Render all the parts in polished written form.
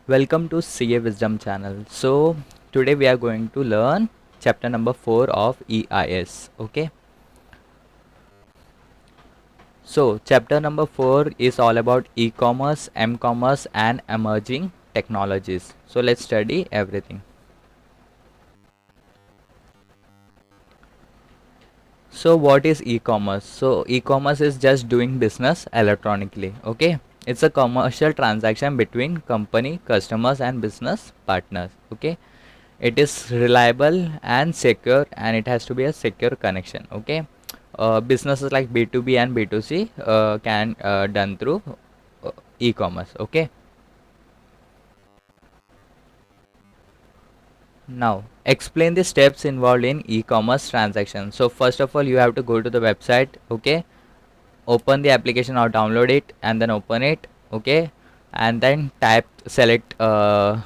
Welcome to CA Wisdom channel. So today we are going to learn chapter number 4 of EIS. Okay. So chapter number 4 is all about e-commerce, m-commerce and emerging technologies. So let's study everything. So what is e-commerce? So e-commerce is just doing business electronically. Okay. It's a commercial transaction between company, customers and business partners. Okay. It is reliable and secure, and it has to be a secure connection. Okay. Businesses like B2B and B2C can done through e-commerce. Okay. Now explain the steps involved in e-commerce transaction. So first of all you have to go to the website. Okay. Open the application or download it and then open it. Okay. And then select first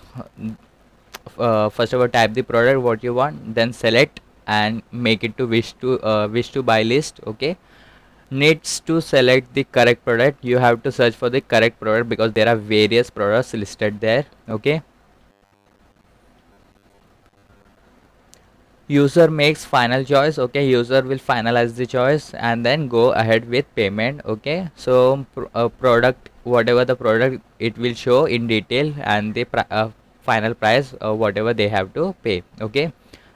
of all type the product what you want, then select and make it to wish to buy list. Okay. Needs to select the correct product. You have to search for the correct product because there are various products listed there. Okay. User makes final choice. Okay, user will finalize the choice and then go ahead with payment. Okay, so product, whatever the product, it will show in detail and the final price whatever they have to pay. Okay,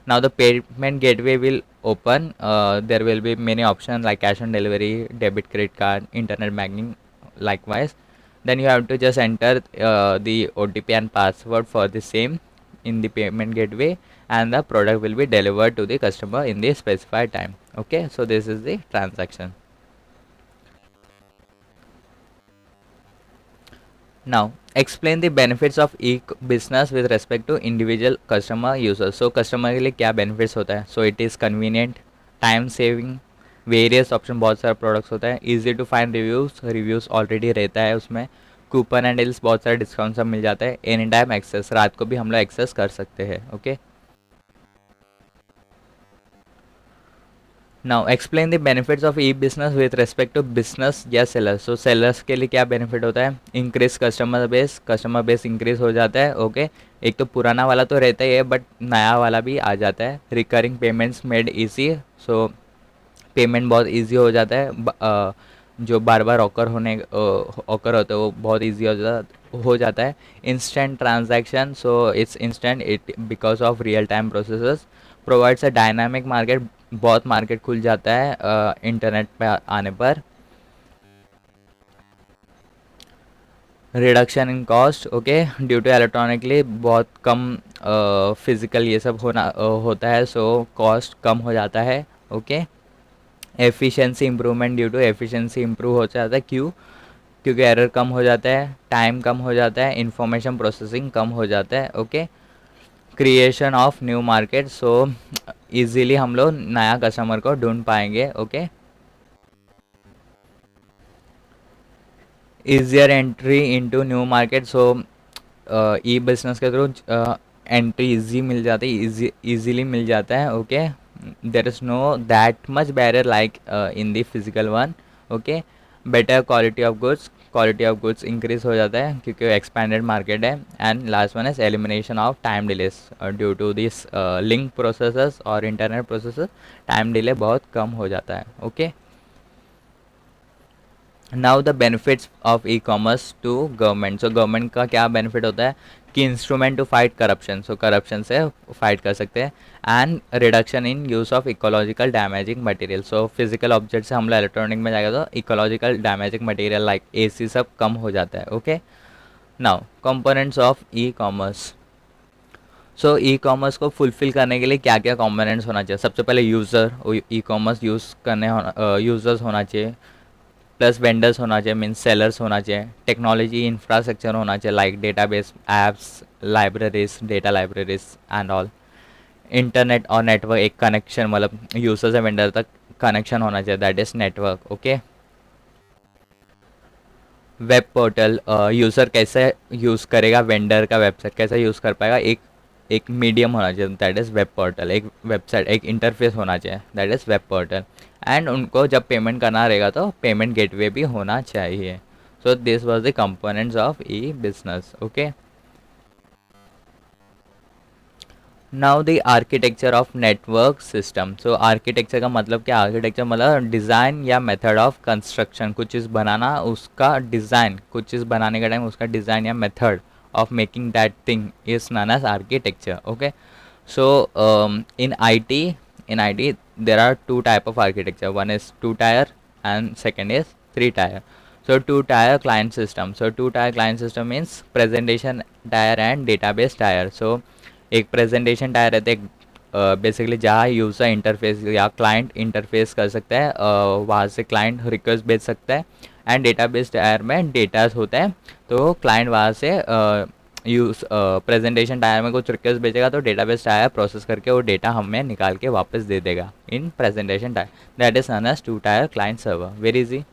now the payment gateway will open. There will be many options like cash on delivery, debit, credit card, internet banking likewise. Then you have to just enter the OTP and password for the same in the payment gateway, and the product will be delivered to the customer in the specified time. Okay, so this is the transaction. Now explain the benefits of e-business with respect to individual customer users. So customer के लिए क्या benefits होता है? So it is convenient, time saving, various option, बहुत सारे products होता है, easy to find reviews already रहता है उसमें, कूपन एंड डील्स, बहुत सारे डिस्काउंट सब मिल जाता है, एनी टाइम एक्सेस, रात को भी हम लोग एक्सेस कर सकते हैं. Okay. Now explain the benefits of e business with respect to business या सेलर्स. सो सेलर्स के लिए क्या बेनिफिट होता है? इंक्रीज कस्टमर बेस इंक्रीज हो जाता है. ओके. एक तो पुराना वाला तो रहता ही है बट नया वाला भी आ जाता है. Recurring payments made easy. सो पेमेंट बहुत इजी हो जाता है. जो बार बार ऑकर होता है वो बहुत इजी हो जाता है. Instant transaction. So it's instant it because of real time processes. Provides a dynamic market. बहुत मार्केट खुल जाता है इंटरनेट पे आने पर. Reduction in cost. Okay. Due to electronically बहुत कम फिजिकल ये सब होता है, सो कॉस्ट कम हो जाता है. Okay. Efficiency improvement. Due to efficiency improve हो जाता है. क्यों? क्योंकि एरर कम हो जाता है, टाइम कम हो जाता है, इंफॉर्मेशन प्रोसेसिंग कम हो जाता है. Okay. Creation of new market. So easily हम लोग नया कस्टमर को ढूंढ पाएंगे. Okay. Easier entry into new market. So e business के थ्रू एंट्री इजी मिल जाती है, इजीली मिल जाता है. Okay. There is no that much barrier like in the physical one. Okay. Better quality of goods increase हो जाता है क्योंकि एक्सपैंडेड मार्केट है. And last one is elimination of time delays. Due to this link processes और internet processes time delay बहुत कम हो जाता है. Okay. Now the benefits of e commerce to government. So government का क्या बेनिफिट होता है कि instrument to fight corruption. So corruption से फाइट कर सकते हैं. And reduction in use of ecological damaging material. So physical object से हम लोग इलेक्ट्रॉनिक में जाएगा तो ecological damaging material like AC सब कम हो जाता है. Okay. Now components of e commerce. So e commerce को फुलफिल करने के लिए क्या क्या कंपोनेंट्स होना चाहिए? सबसे पहले यूज़र, ई कॉमर्स यूज़ करने यूज़र्स होना चाहिए, प्लस वेंडर्स होना चाहिए, मीन्स सेलर्स होना चाहिए. टेक्नोलॉजी इंफ्रास्ट्रक्चर होना चाहिए like database, apps, libraries, data libraries and all. Internet और नेटवर्क, एक कनेक्शन, मतलब यूजर से वेंडर तक कनेक्शन होना चाहिए, that is network. Okay. Web portal. User कैसे यूज़ करेगा वेंडर का वेबसाइट, कैसे यूज़ कर पाएगा, एक मीडियम होना चाहिए, दैट इज़ वेब पोर्टल. एक वेबसाइट, एक इंटरफेस होना चाहिए, that is web portal. And उनको जब पेमेंट करना रहेगा तो पेमेंट गेटवे भी होना चाहिए. So this was the components of e business. Okay. Now the architecture of network system. So architecture का मतलब क्या? आर्किटेक्चर मतलब डिज़ाइन या मेथड ऑफ कंस्ट्रक्शन, कुछ चीज़ बनाना, उसका डिज़ाइन, कुछ चीज़ बनाने का टाइम उसका डिज़ाइन या method of making that thing is known as architecture. Okay, so in IT there are two type of architecture. One is two tier and second is three tier. So two tier client system. So two tier client system means presentation tier and database tier. So एक presentation tier रहता है, एक basically जहाँ user interface या client interface कर सकता है, वहाँ से क्लाइंट रिक्वेस्ट भेज सकता है। एंड डेटाबेस टायर में डेटास होता है, तो क्लाइंट वहाँ से यूज़ प्रेजेंटेशन टायर में कुछ रिक्वेस्ट भेजेगा तो डेटाबेस टायर प्रोसेस करके वो डेटा हमें निकाल के वापस दे देगा in presentation tier. That is known as two tier client server. Very easy.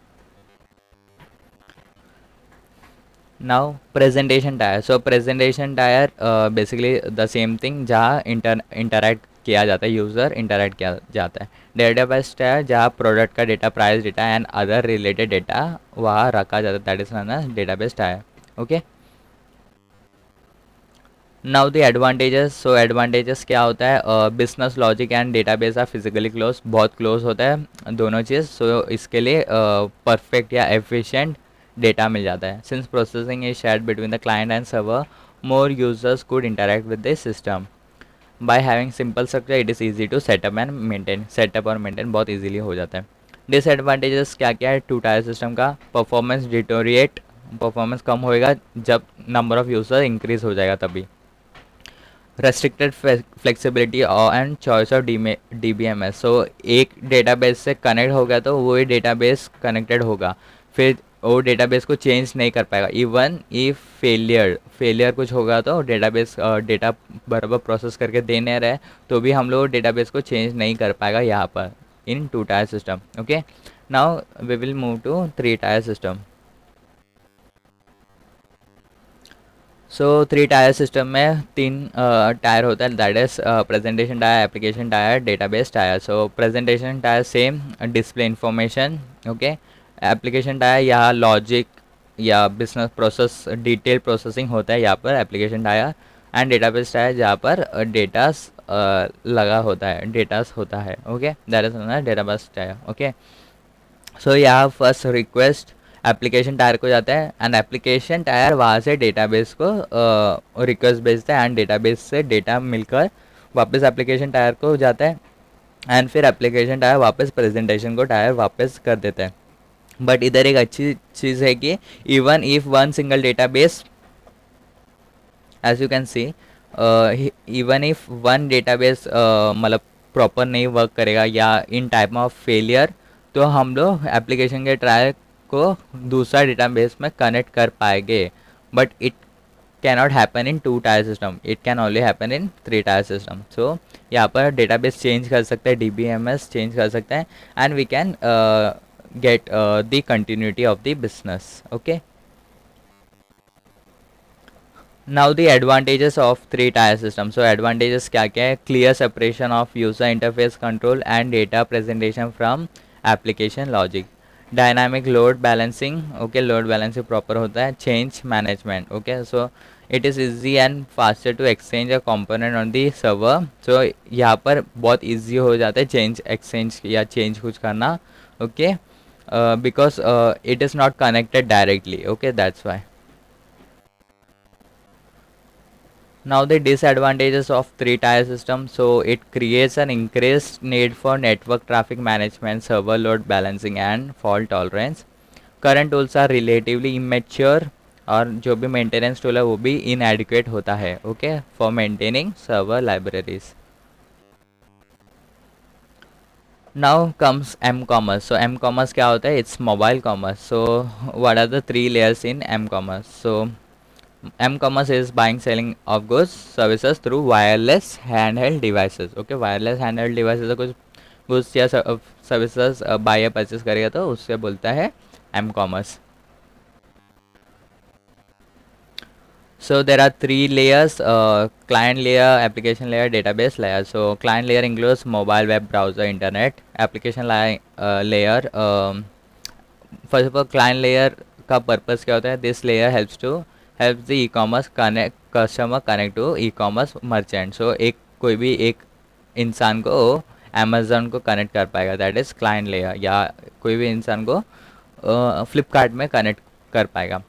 Now presentation tier. So presentation tier basically the same thing, जहाँ इंटरैक्ट किया जाता है, यूज़र इंटरैक्ट किया जाता है। डेटाबेस टायर जहाँ प्रोडक्ट का data, price data and other related data वहाँ रखा जाता है, that is known as database tier. Okay, now the advantages. So advantages क्या होता है? Business logic and database are physically close, बहुत क्लोज होता है दोनों चीज़। सो इसके लिए परफेक्ट या एफिशिएंट डेटा मिल जाता है। Since processing is shared between the client and server, more users could interact with the system. By having simple structure it is easy to setup and maintain. Setup और maintain बहुत easily हो जाता है। Disadvantages क्या क्या है two tier system का? Performance deteriorate, performance कम होएगा जब नंबर ऑफ यूज़र इंक्रीज हो जाएगा तभी। Restricted flexibility and choice of DBMS। So एक डेटाबेस से कनेक्ट हो गया तो वही डेटाबेस कनेक्टेड होगा, फिर वो डेटाबेस को चेंज नहीं कर पाएगा। इवन इफ फेलियर कुछ होगा तो डेटाबेस डेटा बराबर प्रोसेस करके दे नहीं रहे तो भी हम लोग डेटाबेस को चेंज नहीं कर पाएगा यहाँ पर in two tier system. Okay, now we will move to three tier system. So three tier system में तीन टायर होता है, that is presentation tier, application tier, database tier. So presentation tier same display information. Okay, application tier यहाँ logic या business process detail processing होता है यहाँ पर application tier. And database tier जहाँ पर डेटास लगा होता है, डेटास होता है। Okay, that is database tier. Okay, सो यहाँ फर्स्ट रिक्वेस्ट एप्लीकेशन टायर को जाता है एंड एप्लीकेशन टायर वहाँ से डेटाबेस को रिक्वेस्ट भेजता है एंड डेटाबेस से डेटा मिलकर वापस एप्लीकेशन टायर को जाता है एंड फिर एप्लीकेशन टायर वापस प्रेजेंटेशन को टायर वापस कर देता है। बट इधर एक अच्छी चीज़ है कि even if one single database, as you can see, even if one database मतलब प्रॉपर नहीं वर्क करेगा या इन टाइप ऑफ फेलियर, तो हम लोग एप्लीकेशन के ट्रायल को दूसरा डेटाबेस में कनेक्ट कर पाएंगे। But it cannot happen in two tier system, it can only happen in three tier system. So यहाँ पर डेटाबेस चेंज कर सकते हैं, DBMS चेंज कर सकते हैं and we can get the continuity of the business. Okay, now the advantages of three tier system. So advantages क्या क्या है? Clear separation of user interface control and data presentation from application logic. Dynamic load balancing, okay, load balancing proper होता है। Change management, okay, so it is easy and faster to exchange a component on the server. So यहाँ पर बहुत easy हो जाता है change exchange या change कुछ करना। Okay, because it is not connected directly. Okay, that's why. Now the disadvantages of three-tier system. So it creates an increased need for network traffic management, server load balancing and fault tolerance. Current tools are relatively immature और जो भी maintenance tool है वो भी inadequate होता है, okay, for maintaining server libraries. Now comes M commerce. So M commerce क्या होता है? It's mobile commerce. So what are the three layers in M commerce? So M-commerce is buying selling of goods services through wireless handheld devices. Okay, wireless handheld devices कुछ goods या services buy या purchase करेगा तो उससे बोलता है M-commerce. So there are three layers: client layer, application layer, database layer. So client layer includes mobile, web browser, internet. Application layer, first of all client layer का purpose क्या होता है? This layer helps the e-commerce connect customer connect to e-commerce merchant. So एक कोई भी एक इंसान को अमेज़न को कनेक्ट कर पाएगा, दैट इज़ क्लाइंट लेयर, या कोई भी इंसान को फ्लिपकार्ट में कनेक्ट कर पाएगा.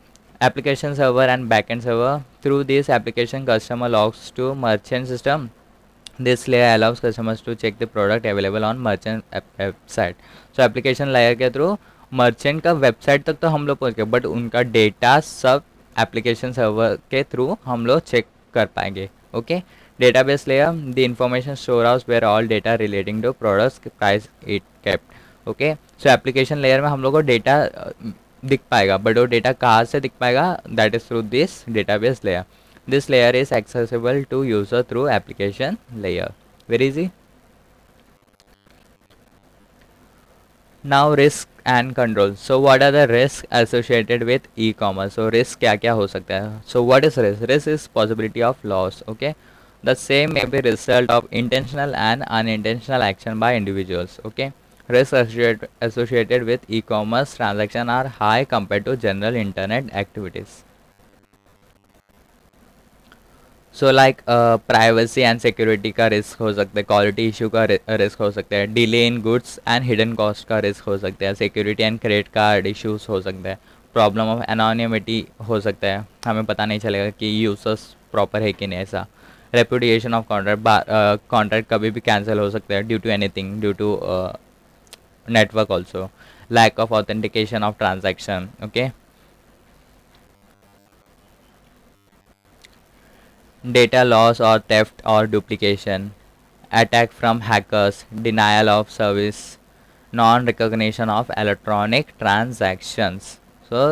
Application server and backend server, through this application customer logs to merchant system. This layer allows customers to check the product available on merchant website. So application layer के through merchant का website तक तो हम लोग पहुँच गए, but उनका data सब एप्लीकेशन सर्वर के थ्रू हम लोग चेक कर पाएंगे. Okay. Database layer, the information store house where all data relating to products price it kept. Okay. So application layer में हम लोग को डेटा दिख पाएगा, बट वो डेटा कहाँ से दिख पाएगा, that is through this database layer. This layer is accessible to user through application layer. Very easy. Now risk and control. So what are the risks associated with e-commerce? So risk क्या क्या हो सकता है? So what is risk? Risk is possibility of loss. Okay. The same may be result of intentional and unintentional action by individuals. Okay. Risks associated with e-commerce transaction are high compared to general internet activities. So like privacy and security का risk हो सकता है, quality issue का risk हो सकता है, delay in goods and hidden cost का risk हो सकता है, security and credit card issues हो सकते हैं, प्रॉब्लम ऑफ एनोनिमिटी हो सकता है, हमें पता नहीं चलेगा कि यूजर्स प्रॉपर है कि नहीं ऐसा. रेपुटेशन ऑफ कॉन्ट्रैक्ट, कॉन्ट्रैक्ट कभी भी कैंसिल हो सकता है due to anything, due to network also. Lack of authentication of transaction. Okay. Data loss or theft or duplication, attack from hackers, denial of service, non-recognition of electronic transactions. So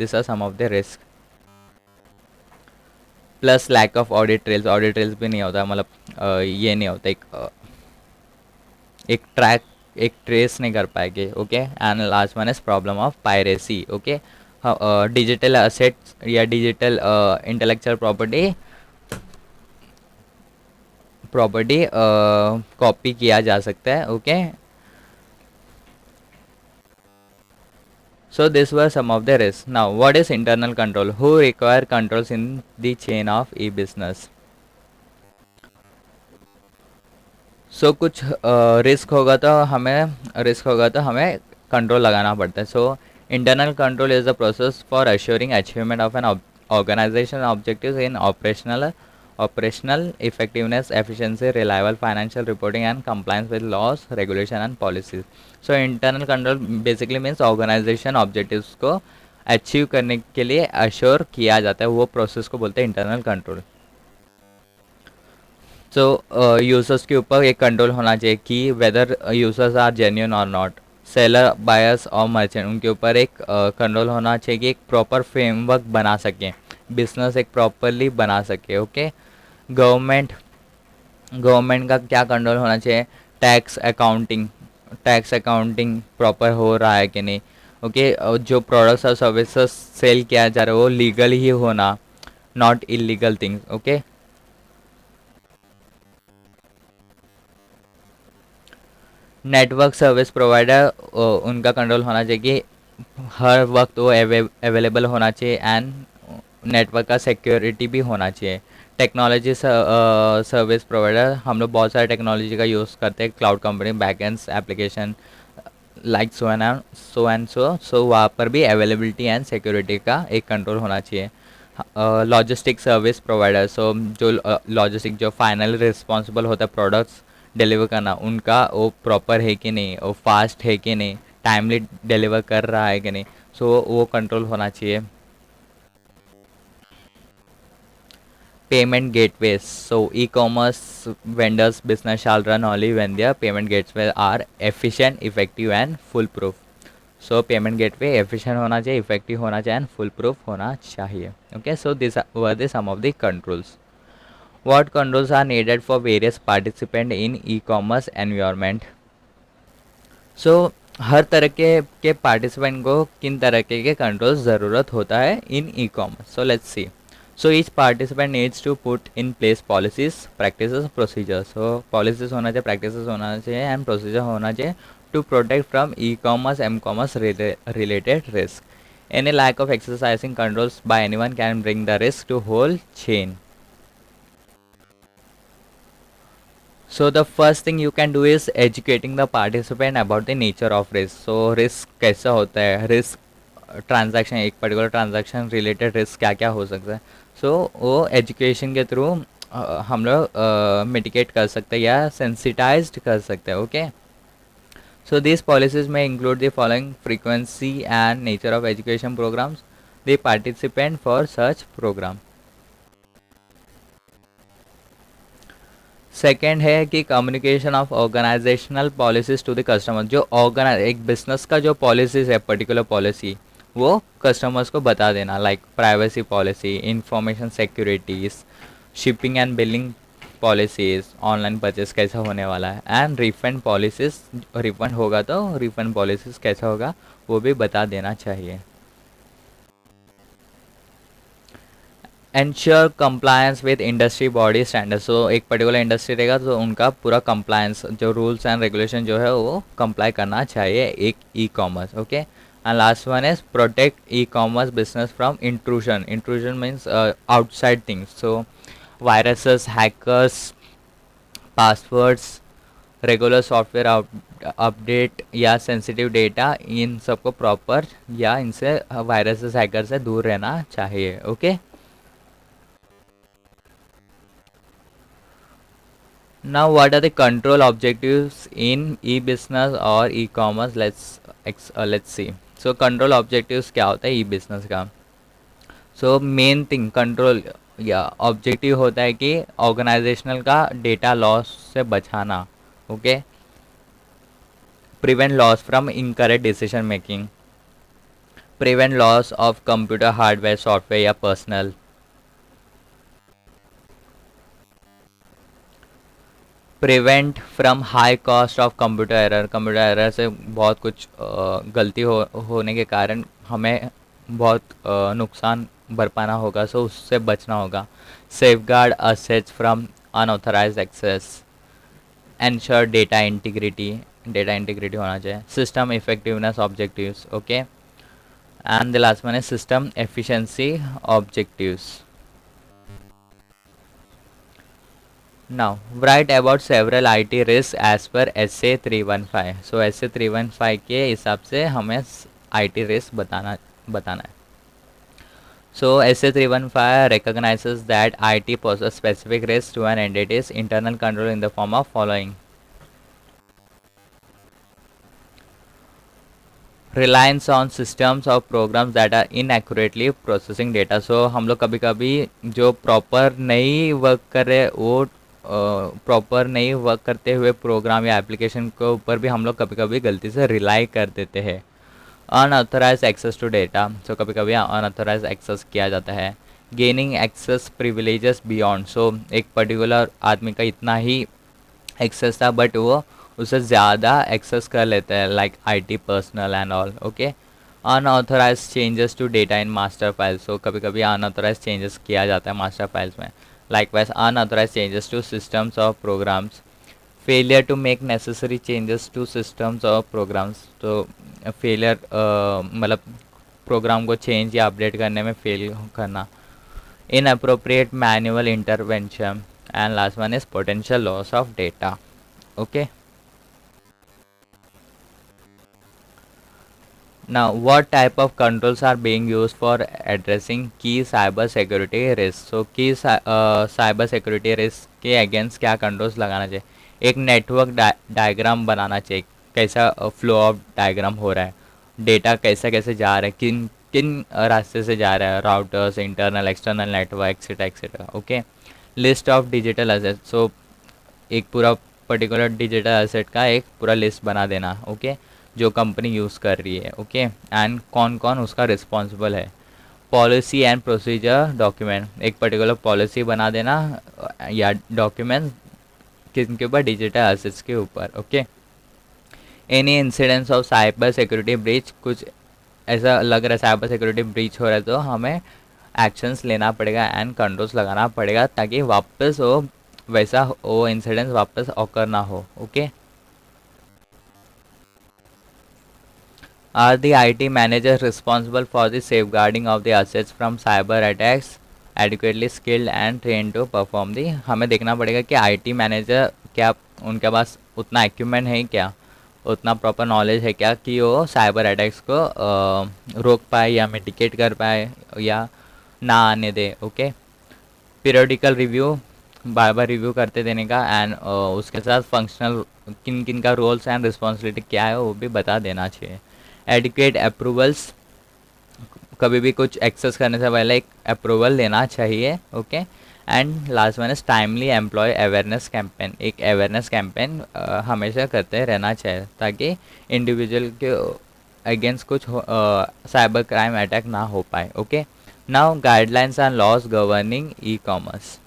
these are some of the risks. Plus lack of audit trails. Audit trails भी नहीं होता, मतलब ये नहीं होता, एक track, एक trace नहीं कर पाएंगे. Okay. And last one is problem of piracy. Okay. Digital assets या डिजिटल इंटेलेक्चुअल प्रॉपर्टी कॉपी किया जा सकता है. Okay. So this were some of the risk. Now what is internal control? Who require controls in the chain of e business? So कुछ risk होगा तो हमें control लगाना पड़ता है. So internal control is the process for assuring achievement of an organization objectives in operational effectiveness, efficiency, reliable financial reporting and compliance with laws, regulation and policies. So internal control basically means organization objectives को achieve करने के लिए assure किया जाता है, वो process को बोलते हैं इंटरनल कंट्रोल. सो यूजर्स के ऊपर एक कंट्रोल होना चाहिए कि वेदर यूजर्स आर जेन्युइन और नॉट. सेलर, बायर्स और मर्चेंट, उनके ऊपर एक कंट्रोल होना चाहिए कि एक प्रॉपर फ्रेमवर्क बना सकें, बिजनेस एक प्रॉपरली बना सके. ओके. गवर्नमेंट का क्या कंट्रोल होना चाहिए? टैक्स अकाउंटिंग प्रॉपर हो रहा है कि नहीं. ओके. जो प्रोडक्ट्स और सर्विसेज सेल किया जा रहा है वो लीगल ही होना, not illegal things. Okay. Network service provider, उनका कंट्रोल होना चाहिए कि हर वक्त वो अवेलेबल होना चाहिए एंड नेटवर्क का सिक्योरिटी भी होना चाहिए. टेक्नोलॉजी सर्विस प्रोवाइडर, हम लोग बहुत सारे टेक्नोलॉजी का यूज़ करते हैं, cloud company, backends application like so and so वहाँ पर भी अवेलेबिलिटी एंड सिक्योरिटी का एक कंट्रोल होना चाहिए. लॉजिस्टिक सर्विस प्रोवाइडर, सो जो लॉजिस्टिक जो फाइनल रिस्पॉन्सिबल होता है प्रोडक्ट्स डिलीवर करना, उनका वो प्रॉपर है कि नहीं, वो फास्ट है कि नहीं, टाइमली डिलीवर कर रहा है कि नहीं, सो वो कंट्रोल होना चाहिए. Payment gateways, so e-commerce vendors business shall run only when their payment gateways are efficient, effective and foolproof. So payment gateway efficient होना चाहिए, effective होना चाहिए and foolproof होना चाहिए. Okay, so these were the some of the controls. What controls are needed for various participants in e-commerce environment? So हर तरह के participant को किन तरह के कंट्रोल्स ज़रूरत होता है इन e-commerce. So let's see. So each participant needs to put in place policies, practices, procedures. So policies होना चाहिए, practices होना चाहिए and procedure होना चाहिए to protect from e-commerce, m-commerce related risk. Any lack of exercising controls by anyone can bring the risk to whole chain. So the first thing you can do is educating the participant about the nature of risk. So risk कैसा होता है, risk transaction, एक particular transaction related risk क्या क्या हो सकता है. सो वो एजुकेशन के थ्रू हम लोग मिटिगेट कर सकते हैं या सेंसिटाइज्ड कर सकते हैं. Okay. So these policies may include the following: frequency and nature of education programs, the participant for such program. Second है कि communication of organisational policies to the customer. जो एक बिजनेस का जो पॉलिसीज है, पर्टिकुलर पॉलिसी, वो customers को बता देना. Like privacy policy, information securities, shipping and billing policies, online purchase कैसा होने वाला है, एंड रिफंड पॉलिसीज, रिफंड होगा तो रिफंड पॉलिसीज कैसा होगा वो भी बता देना चाहिए. Ensure compliance with industry body standard. So एक पर्टिकुलर इंडस्ट्री रहेगा तो उनका पूरा कंप्लायंस, जो रूल्स एंड रेगुलेशन जो है वो कंप्लाई करना चाहिए एक e commerce. Okay. And last one is protect e commerce business from intrusion. Intrusion means outside things. So viruses, hackers, passwords, regular software update या सेंसिटिव डेटा, इन सबको proper या इनसे वायरसेस, हैकर से दूर रहना चाहिए. Okay. Now, what are the control objectives in e-business or e-commerce? Let's see. So, control objectives क्या होता है e-business का? So, main thing control या objective होता है कि organizational का data loss से बचाना. Okay? Prevent loss from incorrect decision making. Prevent loss of computer hardware, software या personal. Prevent from high cost of computer error. Computer error से बहुत कुछ गलती होने के कारण हमें बहुत नुकसान बरपाना होगा. सो उससे बचना होगा. Safeguard assets from unauthorized access. Ensure data integrity. Data integrity होना चाहिए. System effectiveness objectives. Okay. And the last one है system efficiency objectives. Now, write about several IT risks as per SA 315. So, SA 315 के हिसाब से हमें IT risk बताना है. So, SA 315 recognizes that IT poses specific risks to an entity's internal control in the form of following: reliance on systems or programs that are inaccurately processing data. So, हम लोग कभी कभी जो proper नहीं work कर रहे वो proper नहीं वर्क करते हुए प्रोग्राम या एप्लीकेशन के ऊपर भी हम लोग कभी कभी गलती से रिलाई कर देते हैं. Unauthorized access to data. So कभी कभी अनऑथराइज एक्सेस किया जाता है. Gaining access privileges beyond. So एक पर्टिकुलर आदमी का इतना ही एक्सेस था बट वो उससे ज़्यादा एक्सेस कर लेते हैं, like IT personal and all. Okay. Unauthorized changes to data in master files. So कभी कभी अनऑथराइज चेंजेस किया जाता है मास्टर फाइल्स में. Likewise, unauthorized changes to systems or programs. Failure to make necessary changes to systems or programs. तो failure मतलब programme को change या अपडेट करने में फेल करना. Inappropriate manual intervention. And last one is potential loss of data. Okay. Now, what type of controls are being used for addressing key cyber security risks? So, key cyber security risk के against क्या controls लगाना चाहिए? एक network diagram बनाना चाहिए. कैसा flow of diagram हो रहा है, डेटा कैसे कैसे जा रहा है, किन किन रास्ते से जा रहा है, routers, internal external network etcetera etcetera. Okay. List of digital asset. So एक पूरा पर्टिकुलर डिजिटल एसेट का एक पूरा लिस्ट बना देना. ओके. जो कंपनी यूज़ कर रही है. ओके. एंड कौन कौन उसका रिस्पॉन्सिबल है. Policy and procedure document. एक पर्टिकुलर पॉलिसी बना देना या डॉक्यूमेंट किनके ऊपर, डिजिटल एसेट्स के ऊपर. Okay. Any incidents of cyber security breach. कुछ ऐसा लग रहा है साइबर सिक्योरिटी ब्रीच हो रहा है तो हमें एक्शंस लेना पड़ेगा एंड कंट्रोल्स लगाना पड़ेगा ताकि वापस वो वैसा वो इंसिडेंट्स वापस ऑकर ना हो. Okay. Are the IT managers responsible for the safeguarding of the assets from cyber attacks adequately skilled and trained to perform the. हमें देखना पड़ेगा कि IT मैनेजर क्या उनके पास उतना इक्विपमेंट है क्या, उतना प्रॉपर नॉलेज है क्या कि वो साइबर अटैक्स को रोक पाए या मिटिगेट कर पाए या ना आने दे। ओके, पीरियोडिकल रिव्यू, बार बार रिव्यू करते देने का, एंड उसके साथ फंक्शनल किन किन का रोल्स एंड रिस्पॉन्सिबिलिटी क्या है वो भी बता देना चाहिए। एडिक्वेट अप्रूवल्स, कभी भी कुछ एक्सेस करने से पहले एक अप्रूवल लेना चाहिए। Okay, and last one is timely employ awareness campaign, एक अवेयरनेस कैंपेन हमेशा करते रहना चाहिए ताकि इंडिविजुअल के अगेंस्ट कुछ साइबर क्राइम अटैक ना हो पाए। Okay, now guidelines and laws governing e commerce.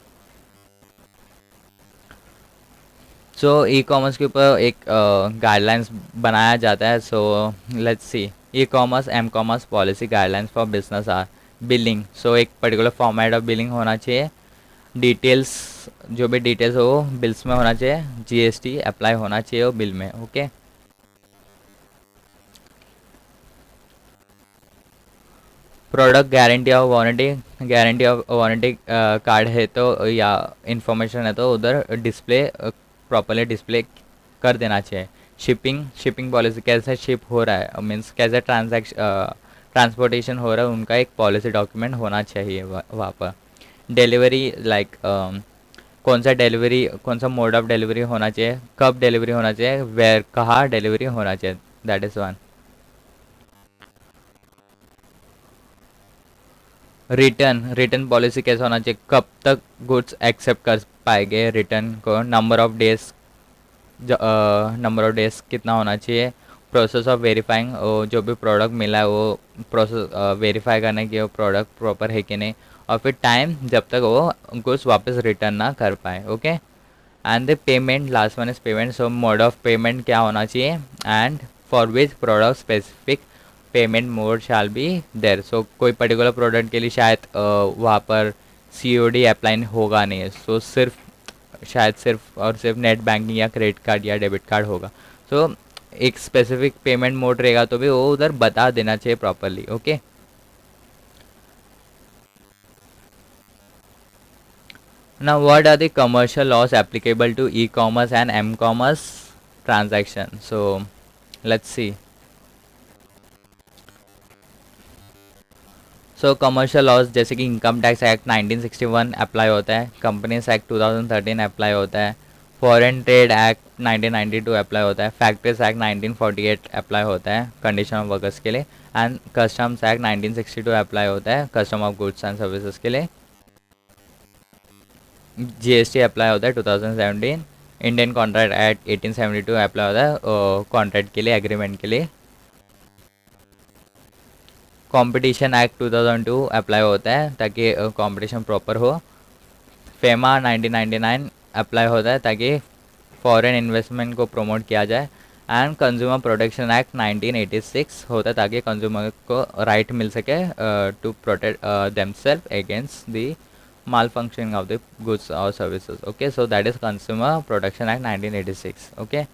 So e commerce के ऊपर एक गाइडलाइंस बनाया जाता है। So let's see, e commerce m commerce policy guidelines for business are billing. So एक पर्टिकुलर फॉर्मेट ऑफ बिलिंग होना चाहिए, डिटेल्स जो भी डिटेल्स हो वो बिल्स में होना चाहिए, जीएसटी अप्लाई होना चाहिए वो बिल में। Okay, product guarantee of warranty card है तो या इंफॉर्मेशन है तो उधर डिस्प्ले प्रॉपरली डिस्प्ले कर देना चाहिए। शिपिंग पॉलिसी, कैसे शिप हो रहा है, मीन्स कैसे ट्रांसपोर्टेशन हो रहा है, उनका एक पॉलिसी डॉक्यूमेंट होना चाहिए वहाँ पर। डिलीवरी लाइक कौन सा मोड ऑफ डिलीवरी होना चाहिए, कब डिलीवरी होना चाहिए, वेयर कहाँ डिलीवरी होना चाहिए, that is one. Return policy कैसा होना चाहिए, कब तक गुड्स एक्सेप्ट कर पाएंगे रिटर्न को, नंबर ऑफ डेज कितना होना चाहिए, प्रोसेस ऑफ वेरीफाइंग, जो भी प्रोडक्ट मिला है वो प्रोसेस वेरीफाई करने की वो प्रोडक्ट प्रॉपर है कि नहीं, और फिर टाइम जब तक वो गुड्स वापस रिटर्न ना कर पाए। Okay, and the payment, last one is payment. So mode of payment क्या होना चाहिए, and for which product specific payment mode shall be there. So कोई पर्टिकुलर प्रोडक्ट के लिए शायद वहाँ पर सीओडी अप्लाई होगा नहीं, सो शायद सिर्फ और सिर्फ नेट बैंकिंग या क्रेडिट कार्ड या डेबिट कार्ड होगा। सो एक स्पेसिफिक पेमेंट मोड रहेगा तो भी वो उधर बता देना चाहिए properly. Okay, now what are the commercial laws applicable to e-commerce and m-commerce transaction? So let's see. So commercial laws जैसे कि इनकम टैक्स एक्ट 1961 अप्लाई होता है, कंपनीज एक्ट 2013 अप्लाई होता है, फॉरेन ट्रेड एक्ट 1992 अप्लाई होता है, factories act 1948 apply होता है कंडीशन ऑफ वर्कर्स के लिए, एंड कस्टम्स एक्ट 1962 अप्लाई होता है custom of goods and services के लिए, जीएसटी अप्लाई होता है 2017, इंडियन कॉन्ट्रैक्ट एक्ट 1872 अप्लाई होता है कॉन्ट्रैक्ट के लिए, एग्रीमेंट के लिए, कंपटीशन एक्ट 2002 अप्लाई होता है ताकि कंपटीशन प्रॉपर हो, फेमा 1999 अप्लाई होता है ताकि फॉरेन इन्वेस्टमेंट को प्रमोट किया जाए, एंड कंज्यूमर प्रोटेक्शन एक्ट 1986 होता है ताकि कंज्यूमर को राइट मिल सके to protect themselves against the malfunctioning of the goods और services. Okay, so that is consumer protection act 1986। Okay,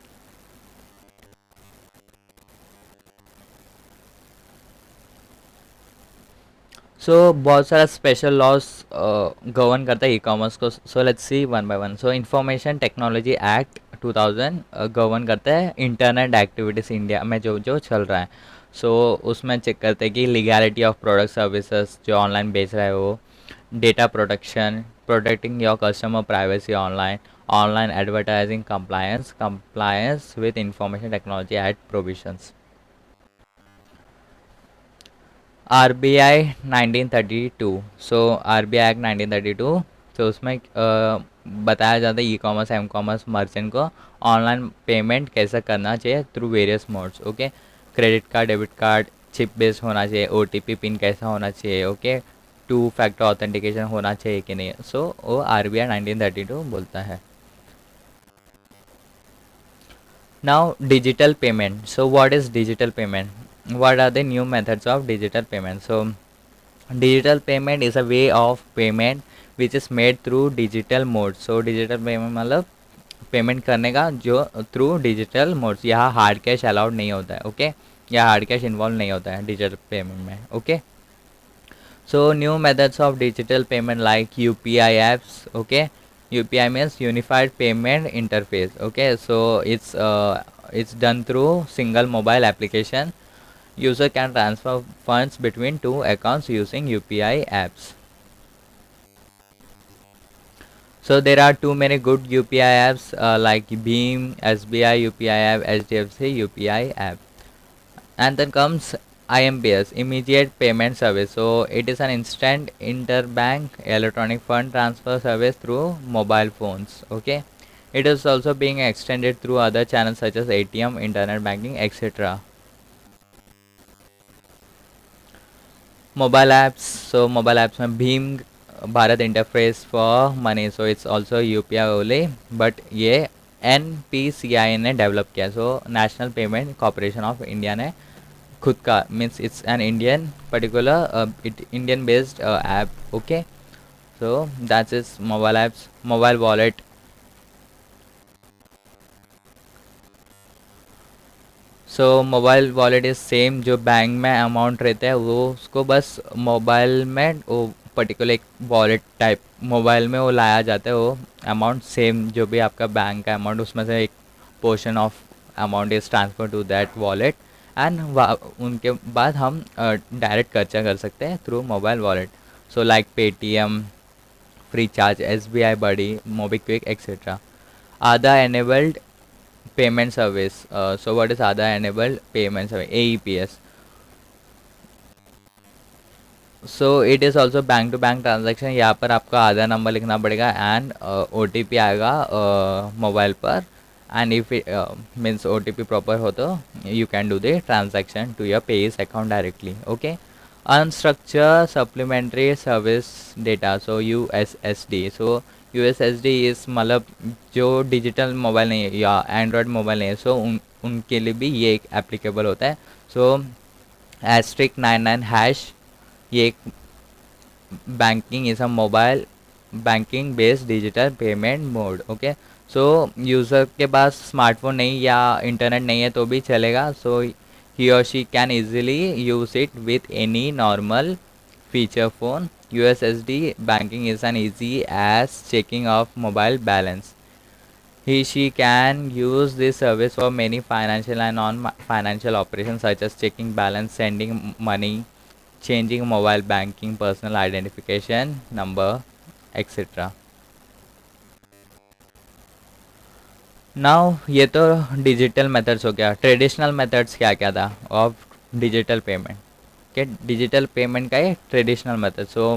so बहुत सारा स्पेशल लॉस गवर्न करता है ई कॉमर्स को। सो let's C one by one. So information technology act 2000 govern करता है internet activities India में जो जो चल रहा है। सो उसमें चेक करते हैं कि लीगैलिटी ऑफ प्रोडक्ट सर्विसेज जो ऑनलाइन बेच रहा है वो, data protection, protecting your customer privacy online, online advertising compliance with information technology act provisions. RBI 1932, so RBI act 1932, तो उसमें बताया जाता है e commerce m commerce merchant को ऑनलाइन पेमेंट कैसे करना चाहिए through various modes. Okay, credit card, debit card, chip based होना चाहिए, ओटीपी पिन कैसा होना चाहिए, ओके, 2 फैक्टर ऑथेंटिकेशन होना चाहिए कि नहीं। सो वो आरबीआई 1932 बोलता है। Now digital payment. So what is digital payment? What are the new methods of digital payment? So digital payment is a way of payment which is made through digital mode. So digital payment मतलब payment करने का जो through digital modes, यहाँ hard cash allowed नहीं होता है। Okay, यहाँ hard cash involve नहीं होता है डिजिटल पेमेंट में। Okay, so new methods of digital payment like UPI apps, okay, UPI means Unified Payment Interface. Okay, so it's done through single mobile application. User can transfer funds between two accounts using UPI apps. So there are too many good UPI apps like Beam, SBI UPI app, HDFC UPI app. And then comes IMPS, Immediate Payment Service. So it is an instant interbank electronic fund transfer service through mobile phones. Okay, it is also being extended through other channels such as ATM, internet banking, etc. Mobile apps. So mobile apps में Bhim Bharat interface for money, so it's also UPI only, but ये NPCI ने develop किया. So national payment corporation of India ने खुद का, means it's an Indian particular Indian based app. Okay, so that's is mobile apps. Mobile wallet. So mobile wallet is same, जो bank में amount रहता है वो उसको बस मोबाइल में वो पर्टिकुलर एक वॉलेट टाइप मोबाइल में वो लाया जाता है. वो अमाउंट सेम जो भी आपका बैंक का अमाउंट, उसमें से एक portion of amount is transfer to that wallet, and उनके बाद हम डायरेक्ट खर्चा कर सकते हैं through mobile wallet. So like Paytm, Freecharge, SBI buddy, MobiKwik etcetera. Aadhaar enabled payment service. So what is Aadhaar enabled payment service, AEPS? So it is also bank to bank transaction. यहाँ पर आपका Aadhaar number लिखना पड़ेगा and OTP आएगा mobile पर, and if means OTP proper हो तो you can do the transaction to your page account directly. Okay, unstructured supplementary service data, so USSD. So USSD इस मतलब जो डिजिटल मोबाइल नहीं है या एंड्रॉयड मोबाइल नहीं है, सो उनके लिए भी ये एक एप्लीकेबल होता है. सो *99#, ये एक banking is a mobile banking based digital payment mode. Okay, so user के पास स्मार्टफोन नहीं या इंटरनेट नहीं है तो भी चलेगा. सो ही और she can easily use it with any normal feature phone. USSD banking is an easy as checking of mobile balance. She can use this service for many financial and non-financial operations such as checking balance, sending money, changing mobile banking, personal identification number, etc. Now ये तो digital methods हो गया. Traditional methods क्या क्या था of digital payment? के digital payment का ये ट्रेडिशनल मेथड. सो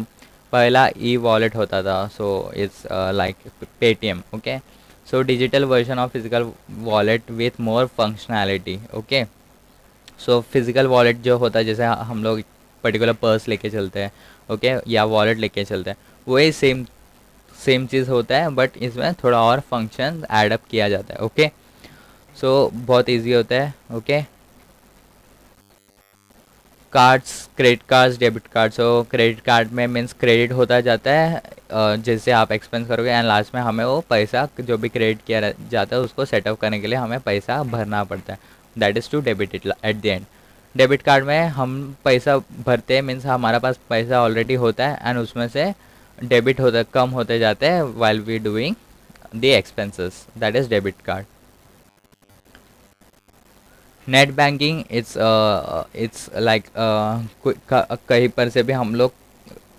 पहला ई वॉलेट होता था, so it's like Paytm. Okay, so digital version of physical wallet with more functionality. Okay, so physical wallet जो होता है, जैसे हम लोग पर्टिकुलर पर्स लेके चलते हैं, ओके, या वॉलेट लेके चलते हैं, वही सेम चीज़ होता है, बट इसमें थोड़ा और फंक्शन एडअप किया जाता है. ओके, सो बहुत ईजी होता है. Okay, cards, credit cards, debit card. सो क्रेडिट कार्ड में मीन्स क्रेडिट होता जाता है जैसे आप एक्सपेंस करोगे, एंड लास्ट में हमें वो पैसा जो भी क्रेडिट किया जाता है उसको सेटअप करने के लिए हमें पैसा भरना पड़ता है. That is to debit it at the end. Debit card में हम पैसा भरते हैं, मीन्स हमारा पास पैसा ऑलरेडी होता है एंड उसमें से डेबिट होता कम होते जाते हैं while we doing the expenses. That is debit card. Net banking it's like कहीं पर से भी हम लोग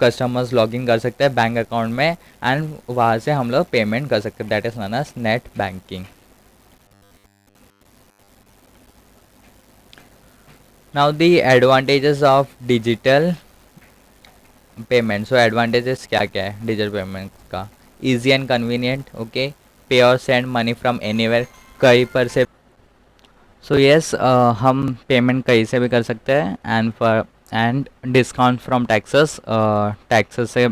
कस्टमर्स लॉगिन कर सकते हैं बैंक अकाउंट में एंड वहाँ से हम लोग पेमेंट कर सकते हैं. That is known as net banking. Now the advantages of digital payment. So advantages क्या क्या है डिजिटल पेमेंट का? Easy and convenient. Okay, pay और सेंड मनी फ्रॉम एनीवेयर, कहीं पर से. सो येस, हम पेमेंट कहीं से भी कर सकते हैं and discount from taxes. Taxes से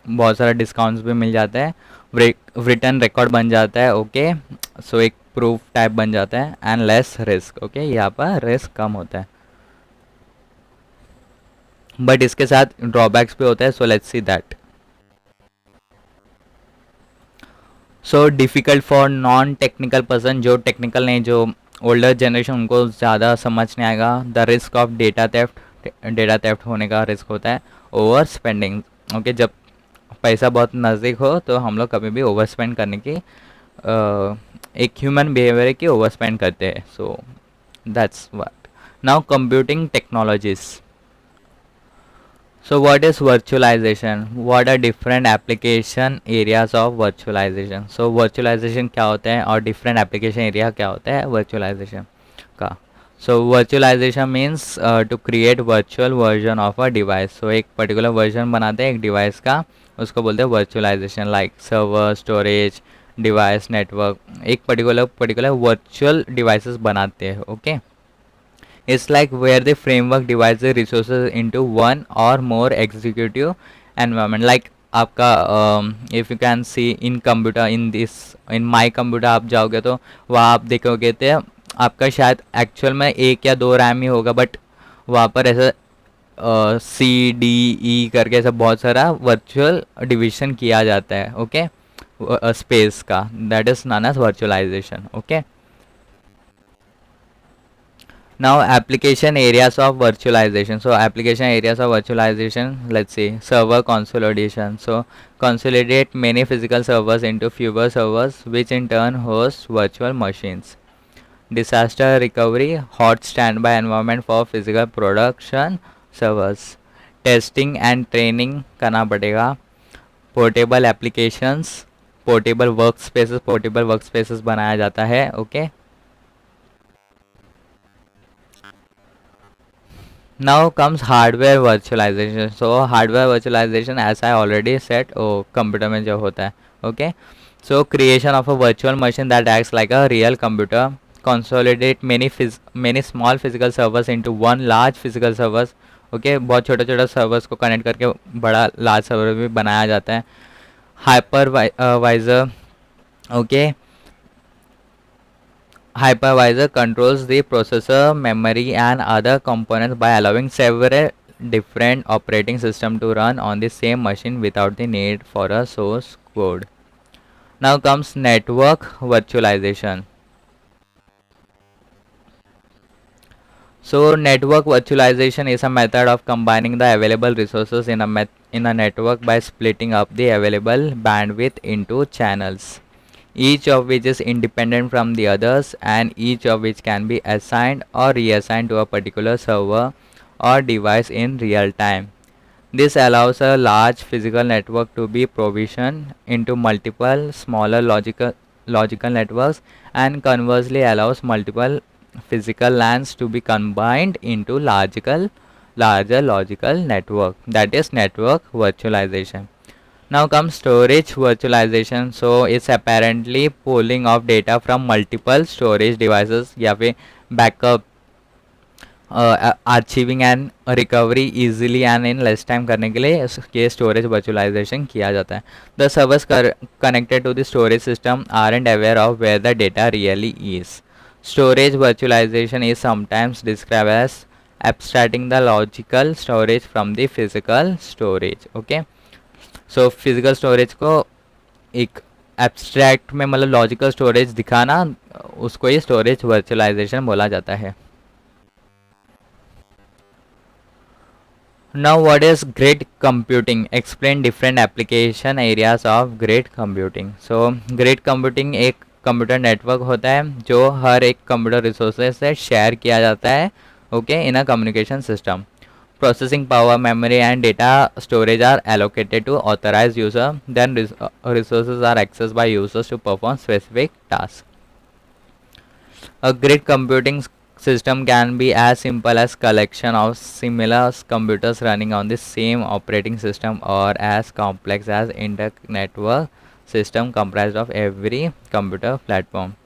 बहुत सारा डिस्काउंट्स भी मिल जाता है. रिटर्न रिकॉर्ड बन जाता है. ओके, सो एक प्रूफ टाइप बन जाता है एंड लेस रिस्क. ओके, यहाँ पर रिस्क कम होता है, बट इसके साथ ड्रॉबैक्स भी होता है. So let's see that. So difficult for non technical person, जो टेक्निकल नहीं, जो ओल्डर जनरेशन, उनको ज़्यादा समझ नहीं आएगा. The risk of data theft होने का रिस्क होता है. Over spending. ओके, जब पैसा बहुत नज़दीक हो तो हम लोग कभी भी ओवर स्पेंड करने की एक ह्यूमन बिहेवियर की ओवर स्पेंड करते हैं. So that's what. Now computing technologies. So what is virtualization? What are different application areas of virtualization? So virtualization क्या होता है और different application area क्या होता है virtualization का. So virtualization means to create virtual version of a device. So एक particular version बनाते हैं एक device का, उसको बोलते हैं virtualization. Like server, storage, device, network. एक particular virtual devices बनाते हैं. Okay. It's like where the framework divides the resources into one or more executive environment. Like आपका if you can see in computer in my computer आप जाओगे तो वहाँ आप देखोगे तो आपका शायद एक्चुअल में एक या दो रैम ही होगा, बट वहाँ पर ऐसा सी डी ई करके ऐसा बहुत सारा वर्चुअल डिवीजन किया जाता है. ओके, स्पेस का, that is known as virtualisation. Okay. Now application areas of virtualization. So application areas of virtualization, let's see, server consolidation. So consolidate many physical servers into fewer servers, which in turn host virtual machines. Disaster recovery, hot standby environment for physical production servers. Testing and training करना पड़ेगा. Portable applications, portable workspaces बनाया जाता है. Okay. Now comes hardware virtualization. So hardware virtualization, as I already said, computer में जो होता है. Okay. So creation of a virtual machine that acts like a real computer. Consolidate many small physical servers into one large physical servers. Okay, बहुत छोटा छोटा servers को connect करके बड़ा लार्ज सर्वर भी बनाया जाता है. Hypervisor. Okay. Hypervisor controls the processor, memory and other components by allowing several different operating systems to run on the same machine without the need for a source code. Now comes network virtualization. So network virtualization is a method of combining the available resources in a network by splitting up the available bandwidth into channels, each of which is independent from the others and each of which can be assigned or reassigned to a particular server or device in real time. This allows a large physical network to be provisioned into multiple smaller logical networks, and conversely allows multiple physical LANs to be combined into larger logical network. That is network virtualization. Now comes storage virtualization. So it's apparently pulling of data from multiple storage devices या फिर backup, achieving and recovery easily and in less time करने के लिए ये storage virtualization किया जाता है. The servers connected to the storage system aren't aware of where the data really is. Storage virtualization is sometimes described as abstracting the logical storage from the physical storage. Okay. So physical storage को एक abstract में मतलब logical storage दिखाना, उसको ही storage virtualisation बोला जाता है. Now what is grid computing? Explain different application areas of grid computing. So grid computing एक कंप्यूटर नेटवर्क होता है जो हर एक कंप्यूटर रिसोर्सेज से शेयर किया जाता है. Okay, in a communication system. Processing power, memory and data storage are allocated to authorized user. Then resources are accessed by users to perform specific tasks. A grid computing system can be as simple as collection of similar computers running on the same operating system, or as complex as inter-network system comprised of every computer platform.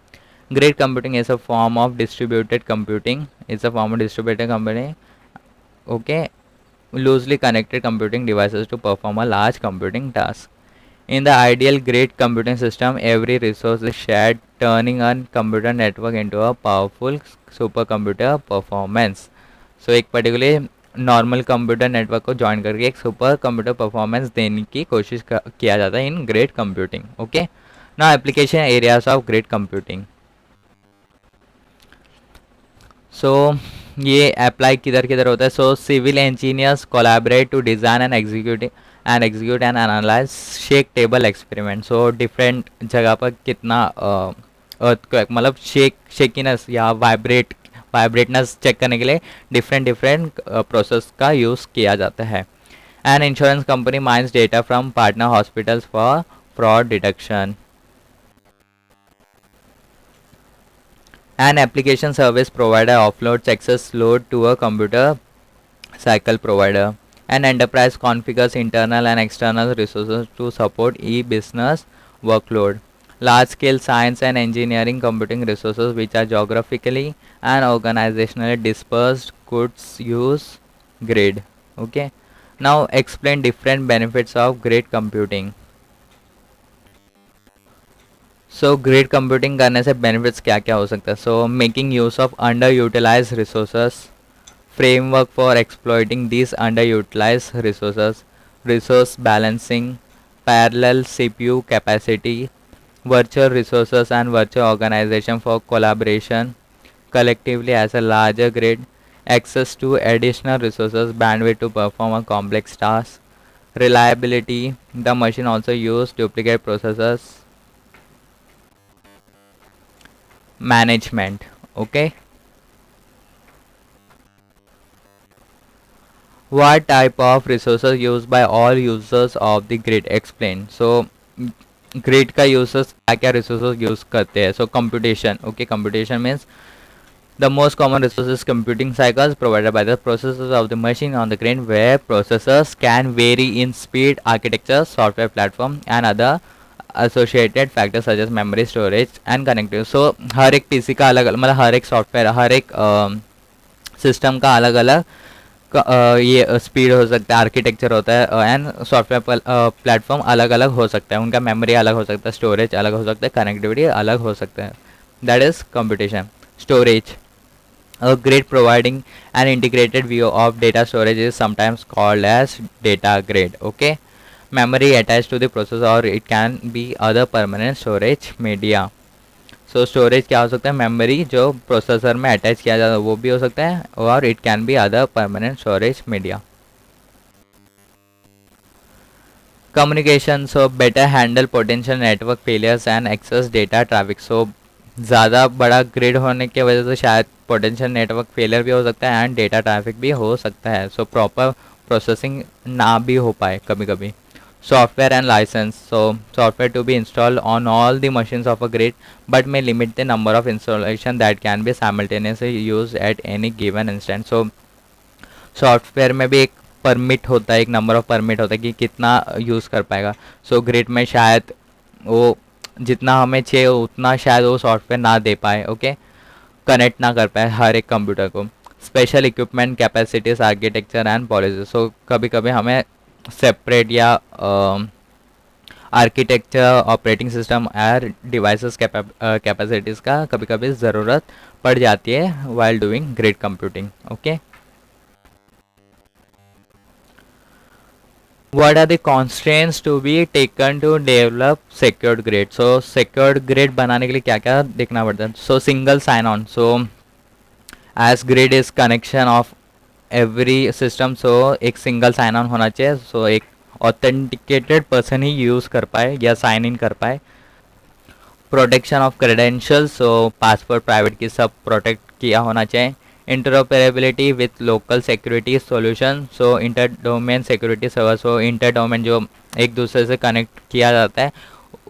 Grid computing is a form of distributed computing. Okay, loosely connected computing devices to perform a large computing task. In the ideal grid computing system, every resource is shared, turning a computer network into a powerful supercomputer performance. So एक particular normal computer network को join करके एक super computer performance देने की कोशिश किया जाता है in grid computing. Okay, now application areas of grid computing. So ये अप्लाई किधर किधर होता है. So civil engineers collaborate to design and and execute and analyze shake table experiment. So different जगह पर कितना earthquake मतलब शेकीनेस या वाइब्रेटनेस चेक करने के लिए डिफरेंट डिफरेंट प्रोसेस का यूज़ किया जाता है. And insurance company mines data from partner hospitals for fraud detection. An application service provider offloads access load to a computer cycle provider. An enterprise configures internal and external resources to support e-business workload. Large-scale science and engineering computing resources which are geographically and organizationally dispersed could use grid. Okay. Now explain different benefits of grid computing. So grid computing करने से benefits क्या क्या हो सकता है. So making use of under utilise resource, framework for exploiting this under utilise resource, resource balancing, parallel CPU capacity, virtual resource and virtual organisation for collaboration collectively as a larger grid, access to additional resources, bandwidth to perform a complex task, reliability, the machine also use duplicate processors, management. Okay, what type of resources used by all users of the grid, explain. So grid का users क्या क्या resources use करते हैं. So computation. Okay, computation means the most common resources computing cycles provided by the processors of the machine on the grid, where processors can vary in speed, architecture, software platform and other associated factors such as memory, storage and connectivity. So हर एक PC का अलग मतलब हर एक software हर एक system का अलग अलग ये स्पीड हो सकता है, आर्किटेक्चर होता है एंड सॉफ्टवेयर प्लेटफॉर्म अलग अलग हो सकता है, उनका मेमोरी अलग हो सकता है, स्टोरेज अलग हो सकता है, कनेक्टिविटी अलग हो सकता है. That is computation. Storage, a grid providing an integrated view of data storage is sometimes called as data grid. Okay, memory attached to the processor or it can be other permanent storage media. So storage क्या हो सकता है, memory जो processor में attach किया जाता है वो भी हो सकता है और it can be other permanent storage media. Communication, so better handle potential network failures and access data traffic. So ज़्यादा बड़ा ग्रिड होने की वजह से शायद पोटेंशियल नेटवर्क फेलियर भी हो सकता है एंड डेटा ट्रैफिक भी हो सकता है. सो प्रॉपर प्रोसेसिंग ना भी हो पाए कभी कभी. Software and licence, so software to be installed on all the machines of a grid but may limit the number of installation that can be simultaneously use at any given instant. So software में भी एक permit होता है, एक number of permit होता है कि कितना यूज़ कर पाएगा. सो ग्रिड में शायद वो जितना हमें चाहिए उतना शायद वो सॉफ्टवेयर ना दे पाए. ओके, कनेक्ट ना कर पाए हर एक कंप्यूटर को. Special equipment, capacities, architecture and policy. So कभी कभी हमें सेपरेट या आर्किटेक्चर, ऑपरेटिंग सिस्टम और डिवाइसेस कैपेसिटीज़ का कभी कभी ज़रूरत पड़ जाती है while doing grid computing. Okay, what are the constraints to be taken to develop secured grid. so secured grid बनाने के लिए क्या क्या देखना पड़ता है. so single sign on, so as grid is connection of every system, so एक single sign on होना चाहिए. so एक authenticated person ही यूज़ कर पाए या साइन इन कर पाए. Protection of credential, so password private की सब प्रोटेक्ट किया होना चाहिए. Interoperability with local security solution, so inter domain security server, so inter domain जो एक दूसरे से कनेक्ट किया जाता है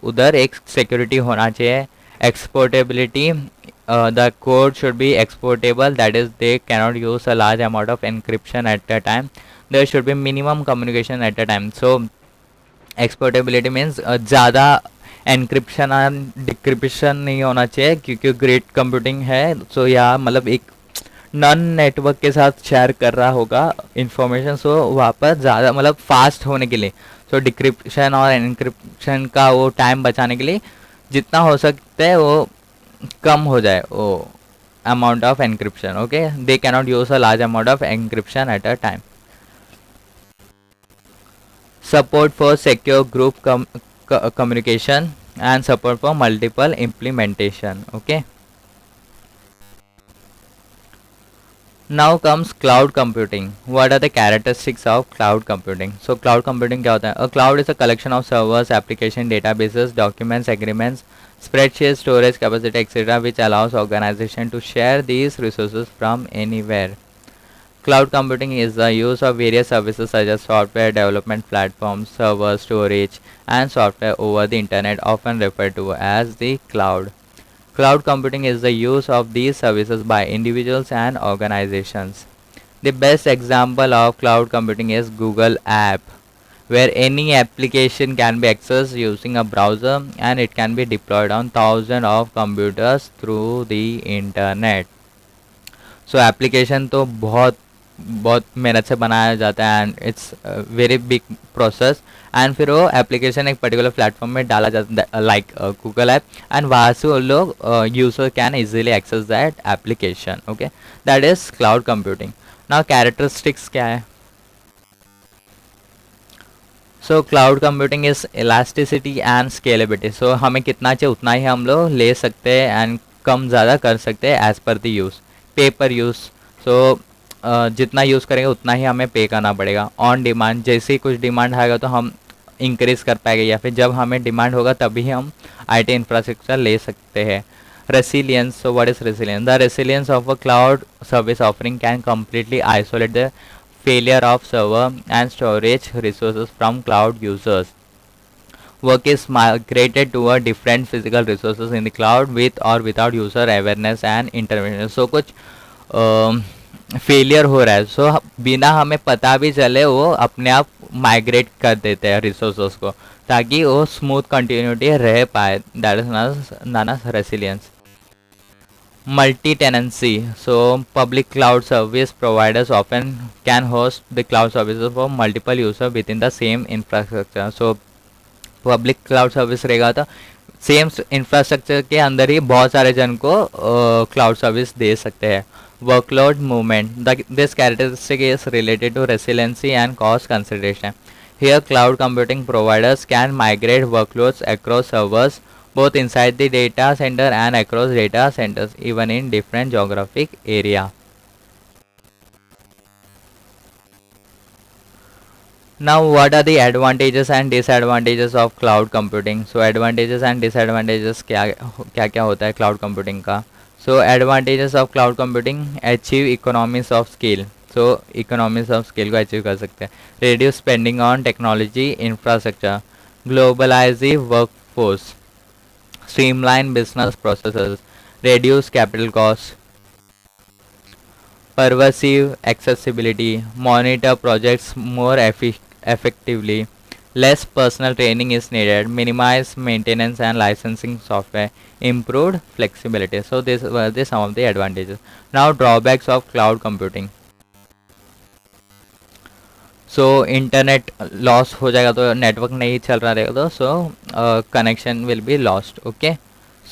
उधर एक सिक्योरिटी होना चाहिए. Exportability, the code should be exportable, that is they cannot use a large amount of encryption at a time, there should be minimum communication at a time. So exportability means ज़्यादा encryption and decryption नहीं होना चाहिए क्योंकि grid computing है. सो या मतलब एक non network के साथ शेयर कर रहा होगा इंफॉर्मेशन, सो वहाँ पर ज़्यादा मतलब फास्ट होने के लिए, सो डिक्रिप्शन और एनक्रिप्शन का वो टाइम बचाने के लिए जितना हो सकता है वो कम हो जाए वो amount of encryption. Okay, they cannot use a large amount of encryption at a time. Support for secure group communication and support for multiple implementation. Okay, Now comes cloud computing. What are the characteristics of cloud computing? So cloud computing क्या होता है? A cloud is a collection of servers, application, databases, documents, agreements, spreadsheets, storage capacity, etc., which allows organization to share these resources from anywhere. Cloud computing is the use of various services such as software development platforms, server storage, and software over the internet, often referred to as the cloud. Cloud computing is the use of these services by individuals and organizations. The best example of cloud computing is Google App, where any application can be accessed using a browser and it can be deployed on thousands of computers through the internet. So application तो बहुत बहुत मेहनत से बनाया जाता है and it's very big process and फिर वो एप्लीकेशन एक पर्टिकुलर प्लेटफॉर्म में डाला जाता है लाइक गूगल ऐप एंड वहाँ से वो लोग user can easily access that application. Okay, that is cloud computing. Now characteristics क्या है? So cloud computing is elasticity and scalability. So हमें कितना चाहिए उतना ही हम लोग ले सकते हैं एंड कम ज़्यादा कर सकते हैं एज पर द यूज़, पे पर यूज़. सो जितना यूज़ करेंगे उतना ही हमें पे करना पड़ेगा. ऑन डिमांड, जैसे ही कुछ डिमांड आएगा तो हम इंक्रीज कर पाएंगे या फिर जब हमें डिमांड होगा तभी हम आईटी इंफ्रास्ट्रक्चर ले सकते हैं. Resilience. So what is resilience? The resilience of a cloud service offering can completely isolate the failure of server and storage resources from cloud users. Work is migrated to a different physical resources in the cloud with or without user awareness and intervention. So कुछ failure हो रहा है, सो बिना हमें पता भी चले वो अपने आप माइग्रेट कर देते हैं रिसोर्सेस को ताकि वो स्मूथ कंटिन्यूटी रह पाए. That is known as resilience. Multi-tenancy. So public cloud service providers often can host the cloud services for multiple users within the same infrastructure. So public cloud service रहेगा तो same infrastructure के अंदर ही बहुत सारे जन को क्लाउड सर्विस दे सकते हैं. Workload movement. This characteristic is related to resiliency and cost consideration. Here cloud computing providers can migrate workloads across servers both inside the data center and across data centers even in different geographic area. Now what are the advantages and disadvantages of cloud computing? So advantages and disadvantages क्या क्या क्या होता है cloud computing का? So advantages of cloud computing: achieve economies of scale. So economies of scale को achieve कर सकते हैं. Reduce spending on technology infrastructure. Globalize the workforce. Streamline business processes. Reduce capital costs. Pervasive accessibility. Monitor projects more effectively. Less personal training is needed. Minimize maintenance and licensing software. Improved flexibility. So these were some of the advantages. Now drawbacks of cloud computing. So internet loss हो जाएगा तो network नहीं चल रहा रहेगा तो so connection will be lost. Okay,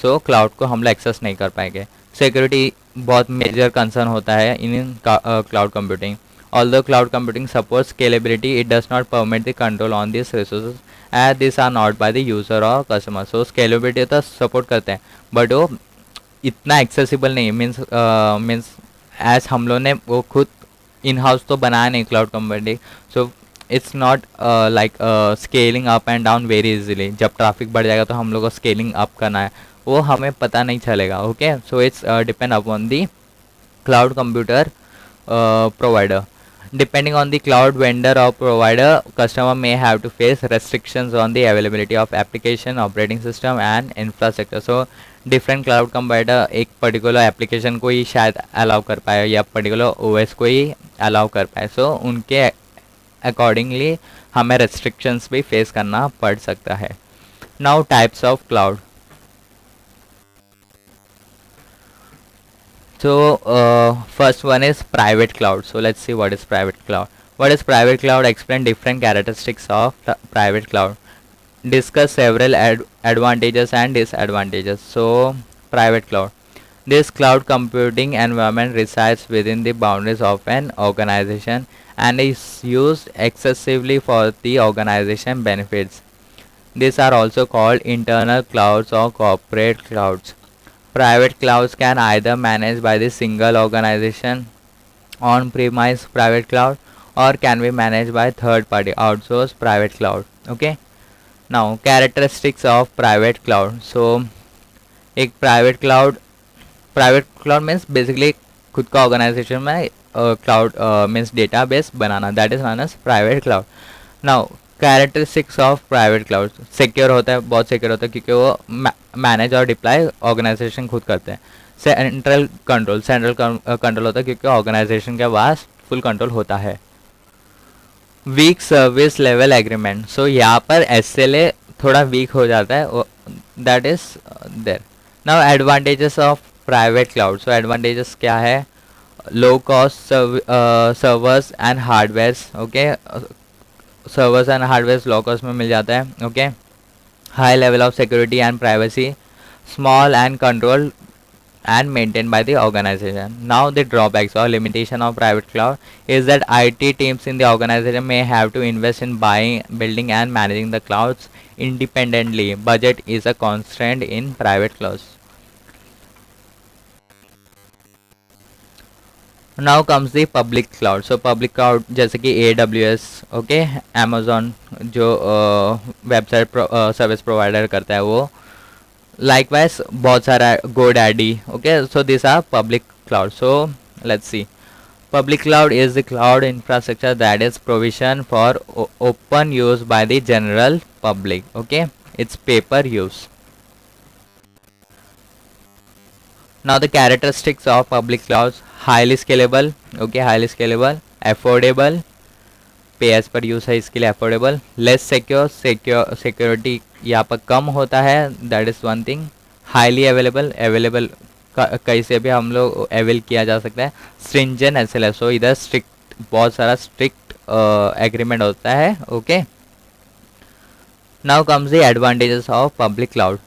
so cloud को हम लोग एक्सेस नहीं कर पाएंगे. सिक्योरिटी बहुत मेजर कंसर्न होता है in cloud computing. Although cloud computing support scalability, it does not permit the control on this resources as this are not by the user और कस्टमर. सो स्केलेबिलिटी तो support करते हैं but वो इतना accessible नहीं. Means as हम लोग ने वो खुद इन हाउस तो बनाया नहीं cloud computing. So it's not like scaling up and down very easily. जब ट्रैफिक बढ़ जाएगा तो हम लोग को स्केलिंग अप करना है वो हमें पता नहीं चलेगा. Okay, so it's depend upon the cloud computer provider. Depending on the cloud vendor or provider, customer may have to face restrictions on the availability of application, operating system and infrastructure. So different cloud computer एक particular application को ही शायद allow कर पाए या particular OS को ही allow कर पाए. सो उनके अकॉर्डिंगली हमें रेस्ट्रिक्शंस भी फेस करना पड़ सकता है. Now types of cloud. So first one is private cloud. So let's see what is private cloud. What is private cloud? Explain different characteristics of private cloud. Discuss several advantages and disadvantages. So private cloud. This cloud computing environment resides within the boundaries of an organization and is used excessively for the organization benefits. These are also called internal clouds or corporate clouds. Private clouds can either managed by the single organization on premise private cloud or can be managed by third party outsourced private cloud. Okay, now characteristics of private cloud. So एक private cloud means basically खुद का organisation में cloud means database बनाना, that is known as private cloud. Now characteristics of private cloud, secure होता है, बहुत secure होता है क्योंकि वो मैनेज और डिप्लॉय ऑर्गेनाइजेशन खुद करते हैं. सेंट्रल कंट्रोल होता है क्योंकि ऑर्गेनाइजेशन के पास फुल कंट्रोल होता है. Weak service level agreement, so यहाँ पर SLA थोड़ा वीक हो जाता है, that is there. Now advantages of private cloud. So advantages क्या है? Low cost servers and hardwares. Okay, servers and hardware low cost में मिल जाता है. Okay, high level of security and privacy, small and control and maintained by the organization. Now the drawbacks or limitation of private cloud is that IT teams in the organization may have to invest in buying, building and managing the clouds independently. Budget is a constraint in private clouds. Now comes the public cloud. So public cloud जैसे कि AWS, okay, Amazon जो website service provider करता है वो, likewise बहुत सारा GoDaddy. Okay, so these are public cloud. So let's see. Public cloud is the cloud infrastructure that is provisioned for open use by the general public. Okay, it's pay per use. Now the characteristics of public clouds: highly scalable. Okay, highly scalable, affordable, पे as per use है इसके लिए affordable, less security यहाँ पर कम होता है, that is one thing. Highly available कहीं से भी हम लोग अवेल किया जा सकता है. स्ट्रिंजेंट SLA, सो इधर स्ट्रिक्ट, बहुत सारा स्ट्रिक्ट एग्रीमेंट होता है. Okay, now comes the advantages of public cloud.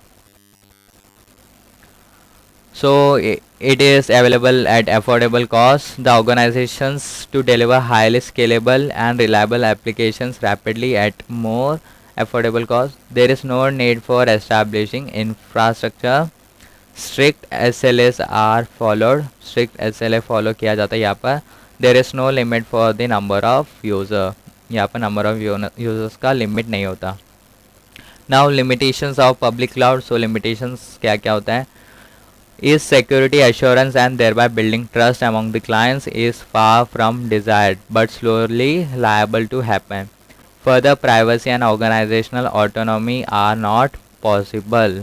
So it is available at affordable cost. The organizations to deliver highly scalable and reliable applications rapidly at more affordable cost. There is no need for establishing infrastructure. Strict SLAs are followed. Strict SLA follow किया जाता है यहाँ पर. There is no limit for the number of user. यहाँ पर number of users का limit नहीं होता. Now limitations of public cloud. So limitations क्या क्या होता है? Is security assurance and thereby building trust among the clients is far from desired but slowly liable to happen. Further, privacy and organizational autonomy are not possible.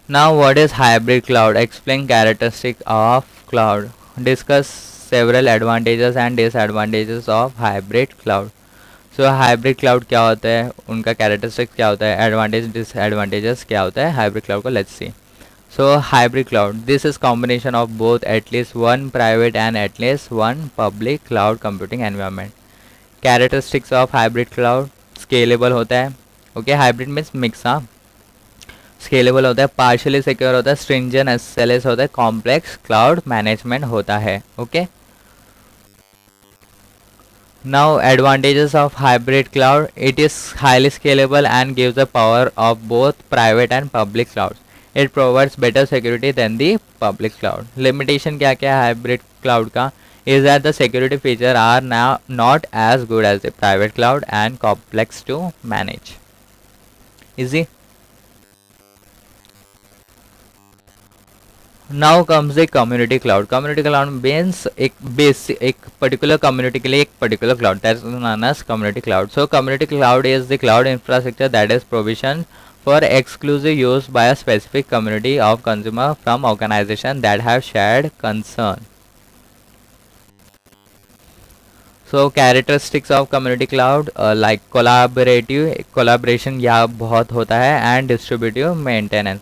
Now what is hybrid cloud? Explain characteristics of cloud. Discuss several advantages and disadvantages of hybrid cloud. So hybrid cloud क्या होता है, उनका characteristics क्या होता है, advantage disadvantages क्या होता है हाइब्रिड क्लाउड को. Let's see. So hybrid cloud, this is combination of both at least one private and at least one public cloud computing environment. Characteristics of hybrid cloud: scalable होता है. Okay, hybrid means mix. हाँ, scalable होता है, partially secure होता है, stringent SLAs होता है, complex cloud management होता है. Okay, now advantages of hybrid cloud: it is highly scalable and gives the power of both private and public clouds. It provides better security than the public cloud. Limitation क्या क्या है hybrid cloud का? Is that the security features are now not as good as the private cloud and complex to manage. Easy. Now comes the community cloud. Community cloud means एक particular community के लिए एक particular cloud, that is known as community cloud. So community cloud is the cloud infrastructure that is provision for exclusive use by a specific community of consumer from organisation that have shared concern. So characteristics of community cloud like collaboration यहाँ बहुत होता है and distributive maintenance.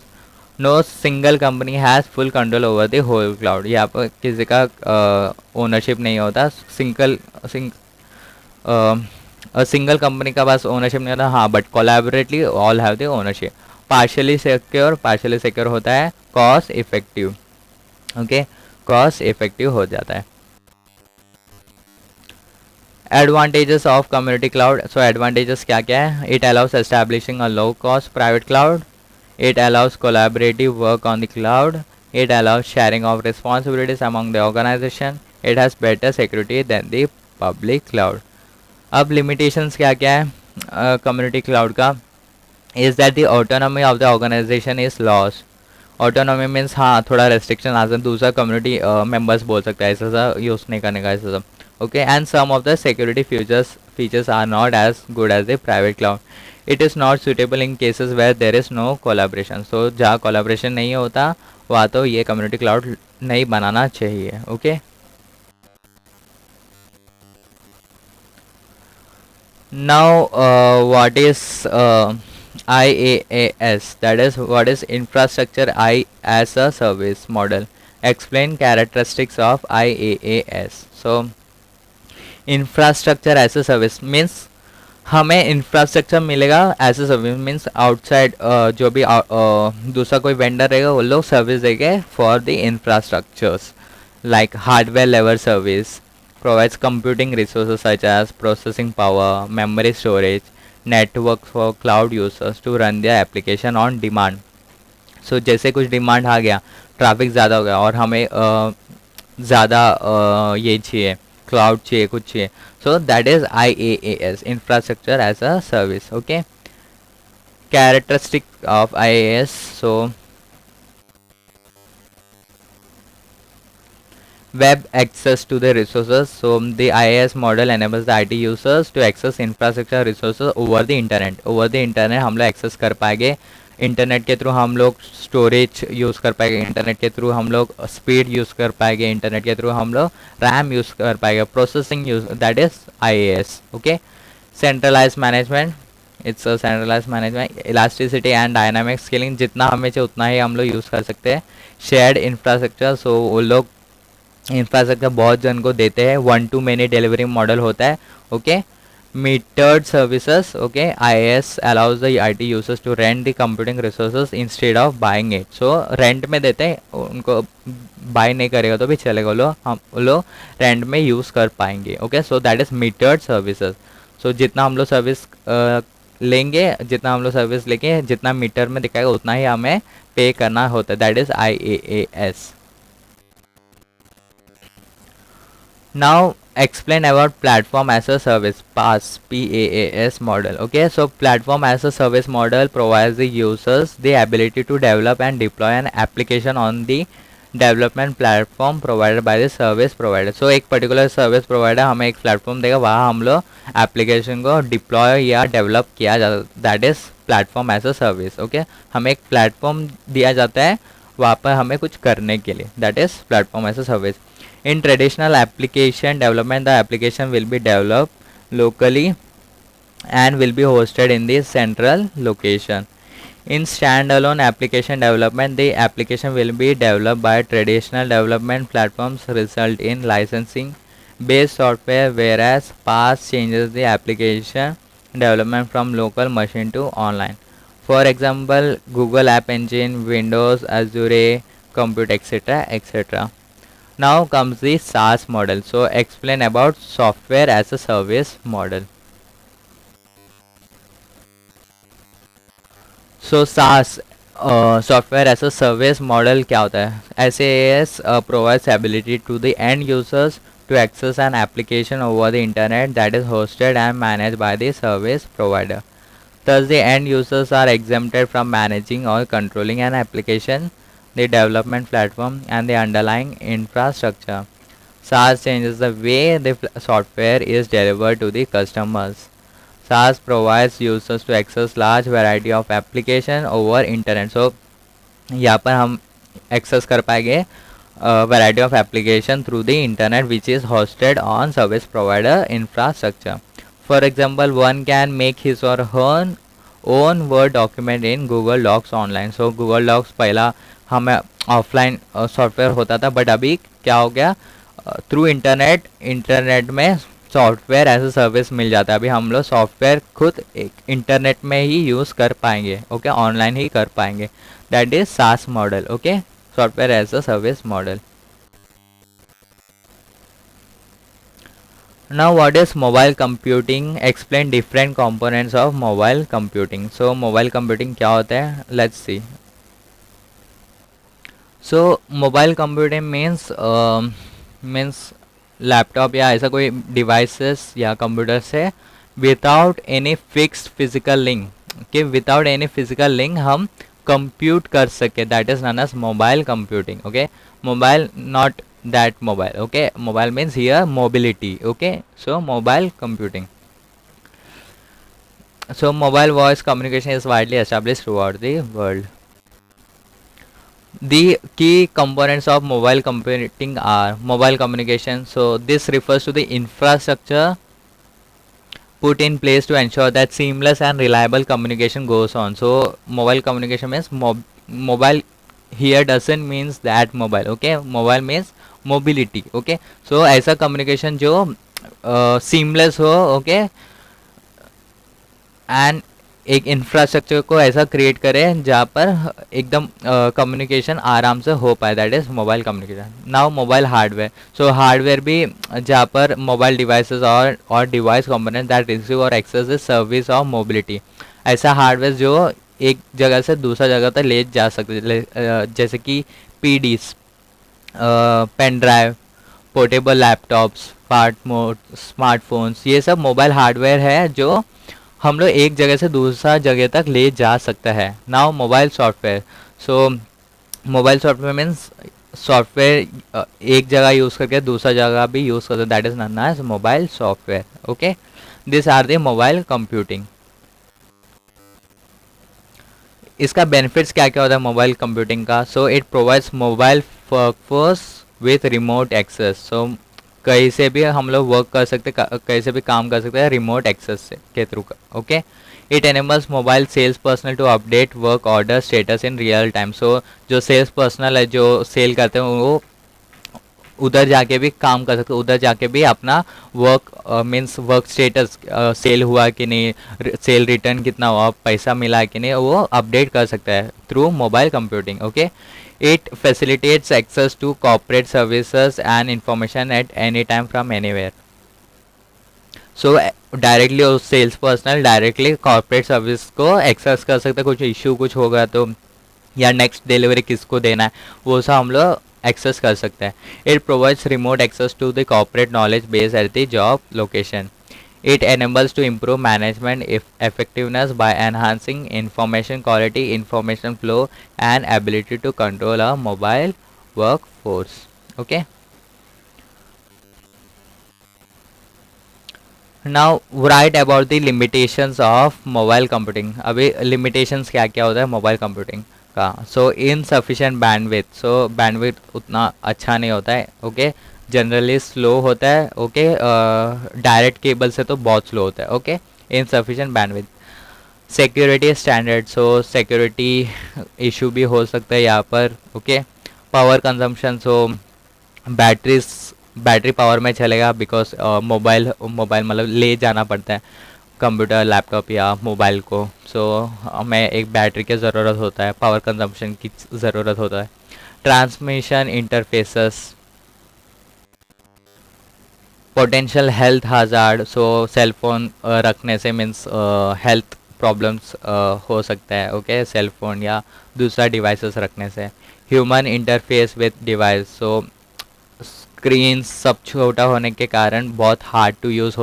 No single company has full control over the whole cloud. यहाँ पर किसी का ownership नहीं होता. सिंगल कंपनी का पास ओनरशिप नहीं होता. हाँ, but collaboratively all have the ownership. Partially secure होता है, cost effective. Okay, cost effective हो जाता है. Advantages of community cloud. So advantages क्या क्या है? It allow us establishing a low cost private cloud. It allows collaborative work on the cloud. It allows sharing of responsibilities among the organization. It has better security than the public cloud. अब limitations क्या क्या है community cloud का, is that the autonomy of the organization is lost. Autonomy means हाँ थोड़ा restriction आ सकता है, दूसरा कम्युनिटी मेंबर्स बोल सकता है ऐसा सा यूज़ नहीं करने का ऐसा सब. Okay, and some of the security features are not as good as the private cloud. It is not suitable in cases where there is no collaboration. So जहाँ कोलाब्रेशन नहीं होता वहाँ तो ये कम्युनिटी क्लाउड नहीं बनाना चाहिए. Okay, now what is IaaS, that is what is infrastructure I as a service model. Explain characteristics of IaaS. So infrastructure as a service means हमें infrastructure मिलेगा as a service. Means outside जो भी दूसरा कोई vendor रहेगा वो लोग service देंगे for the infrastructures like hardware level service, provides computing resources such as processing power, memory storage, network for cloud users to run their application on demand. So जैसे कुछ डिमांड आ गया, ट्रैफिक ज़्यादा हो गया और हमें ज़्यादा ये चाहिए, क्लाउड चाहिए, कुछ चाहिए. So that is IaaS, infrastructure as a service. Okay, characteristic of IaaS. So web access to the resources. So the IaaS model enables the IT users to access infrastructure resources over the internet. Over the internet हम लोग access कर पाएंगे, internet के through हम लोग storage use कर पाएंगे, internet के थ्रू हम लोग स्पीड यूज़ कर पाएंगे, इंटरनेट के थ्रू हम लोग रैम यूज़ कर पाएंगे, processing use, that is IaaS. Okay, centralise management, it's a centralise management, elasticity and dynamic scaling, जितना हमें चाहिए उतना ही हम लोग यूज़ कर सकते हैं. शेयर्ड इंफ्रास्ट्रक्चर, सो वो लोग इंफ्रास्ट्रक्चर बहुत जन को देते हैं, 1 to many डिलीवरी मॉडल होता है. Okay, metered services. Okay, IaaS allows the IT users to rent the computing resources instead of buying it. So rent में देते हैं, उनको बाय नहीं करेगा तो भी चलेगा, हम लोग रेंट में यूज़ कर पाएंगे. Okay, so that is metered services. So जितना हम लोग सर्विस लेंगे, जितना हम लोग सर्विस लेंगे, जितना मीटर में दिखाएगा उतना ही हमें पे करना होता है. That is IaaS. Now explain about platform as a service, PaaS model. Okay, so platform as a service model provides the users the ability to develop and deploy an application on the development platform provided by the service provider. So एक particular service provider हमें एक platform देगा, वहाँ हम लोग application को deploy या develop किया जाता है. That is platform as a service. Okay, हमें एक platform दिया जाता है वहाँ पर हमें कुछ करने के लिए. That is platform as a service. In traditional application development, the application will be developed locally and will be hosted in the central location. In standalone application development, the application will be developed by traditional development platforms, result in licensing based software, whereas PaaS changes the application development from local machine to online. For example, Google App Engine, Windows, Azure, Compute, etc., etc. Now comes the SaaS model. So explain about software as a service model. So SaaS, software as a service model क्या होता है? SaaS provides ability to the end users to access an application over the internet that is hosted and managed by the service provider. Thus the end users are exempted from managing or controlling an application, the development platform and the underlying infrastructure. SaaS changes the way the software is delivered to the customers. SaaS provides users to access large variety of application over internet. So यहाँ पर हम access कर पाएंगे variety of application through the internet which is hosted on service provider infrastructure. For example, one can make his or her own Word document in Google Docs online. So Google Docs पहला हमें offline software होता था, but अभी क्या हो गया, through internet में software as a service मिल जाता है. अभी हम लोग सॉफ्टवेयर खुद इंटरनेट में ही यूज़ कर पाएंगे. ओके, ऑनलाइन ही कर पाएंगे. That is SaaS model. Okay, software as a service model. Now what is mobile computing? Explain different components of mobile computing. So mobile computing क्या होता है? Let's see. So mobile computing means laptop या ऐसा कोई devices या computer से without any fixed physical link कि without any physical link हम कंप्यूट कर सके, that is known as mobile computing. Okay, mobile not that mobile. Okay, mobile means here mobility. Okay, so mobile computing. So mobile voice communication is widely established throughout the world. The key components of mobile computing are mobile communication. So this refers to the infrastructure put in place to ensure that seamless and reliable communication goes on. So mobile communication means mobile here doesn't means that mobile. Okay, mobile means mobility. Okay, so ऐसा communication जो seamless हो. Okay, and एक infrastructure को ऐसा create करे जहाँ पर एकदम कम्युनिकेशन आराम से हो पाए, that is mobile communication. Now mobile hardware. So hardware भी जहाँ पर मोबाइल डिवाइसेस और डिवाइस कंपोनेंट दैट रिसीव और access the service of mobility. ऐसा हार्डवेयर जो एक जगह से दूसरा जगह तक ले जा सकते, जैसे कि PDAs, pen drive, portable laptops, smartphones, ये सब मोबाइल हार्डवेयर है जो हम लोग एक जगह से दूसरा जगह तक ले जा सकता है. Now mobile software. So mobile software means software एक जगह यूज़ करके दूसरा जगह भी यूज़ करते, that is known as mobile software. Okay, this are the mobile computing. इसका बेनिफिट्स क्या क्या होता है मोबाइल कंप्यूटिंग का? So it provides mobile workforce with remote access. So कहीं से भी हम लोग वर्क कर सकते, कहीं से भी काम कर सकते हैं रिमोट एक्सेस से के through. Okay, it enables mobile sales personnel to update work order status in real time. So जो सेल्स पर्सनल है जो सेल करते हैं वो उधर जाके भी काम कर सकते, उधर जाके भी अपना work means work status, sale हुआ कि नहीं, सेल रिटर्न कितना हुआ, पैसा मिला कि नहीं, वो अपडेट कर सकता है through mobile computing. Okay, it facilitates access to corporate services and information at any time from anywhere. So directly sales personal directly corporate service को एक्सेस कर सकते हैं. कुछ इशू कुछ होगा तो या नेक्स्ट डिलीवरी किसको देना है वो सब हम लोग एक्सेस कर सकते हैं. It provides remote access to the corporate knowledge base at the job location. It enables to improve management effectiveness by enhancing information quality, information flow and ability to control a mobile workforce. Okay, now write about the limitations of mobile computing. अभी limitations क्या क्या होता है mobile computing का? सो insufficient bandwidth. सो bandwidth उतना अच्छा नहीं होता है. ओके, जनरली स्लो होता है. ओके, डायरेक्ट केबल से तो बहुत स्लो होता है. Okay, insufficient bandwidth. Security standard. सो सिक्योरिटी इशू भी हो सकता है यहाँ पर. Okay, power consumption. सो बैटरी पावर में चलेगा बिकॉज मोबाइल मतलब ले जाना पड़ता है कंप्यूटर, लैपटॉप या मोबाइल को. सो हमें एक बैटरी की ज़रूरत होता है, पावर कंजम्पशन की ज़रूरत होता है. Transmission interfaces. Potential health hazard. So cellphone रखने से मीन्स हेल्थ प्रॉब्लम्स हो सकता है. ओके, सेलफोन या दूसरा डिवाइसेस रखने से. Human interface with device. So screen सब छोटा होने के कारण बहुत हार्ड टू यूज़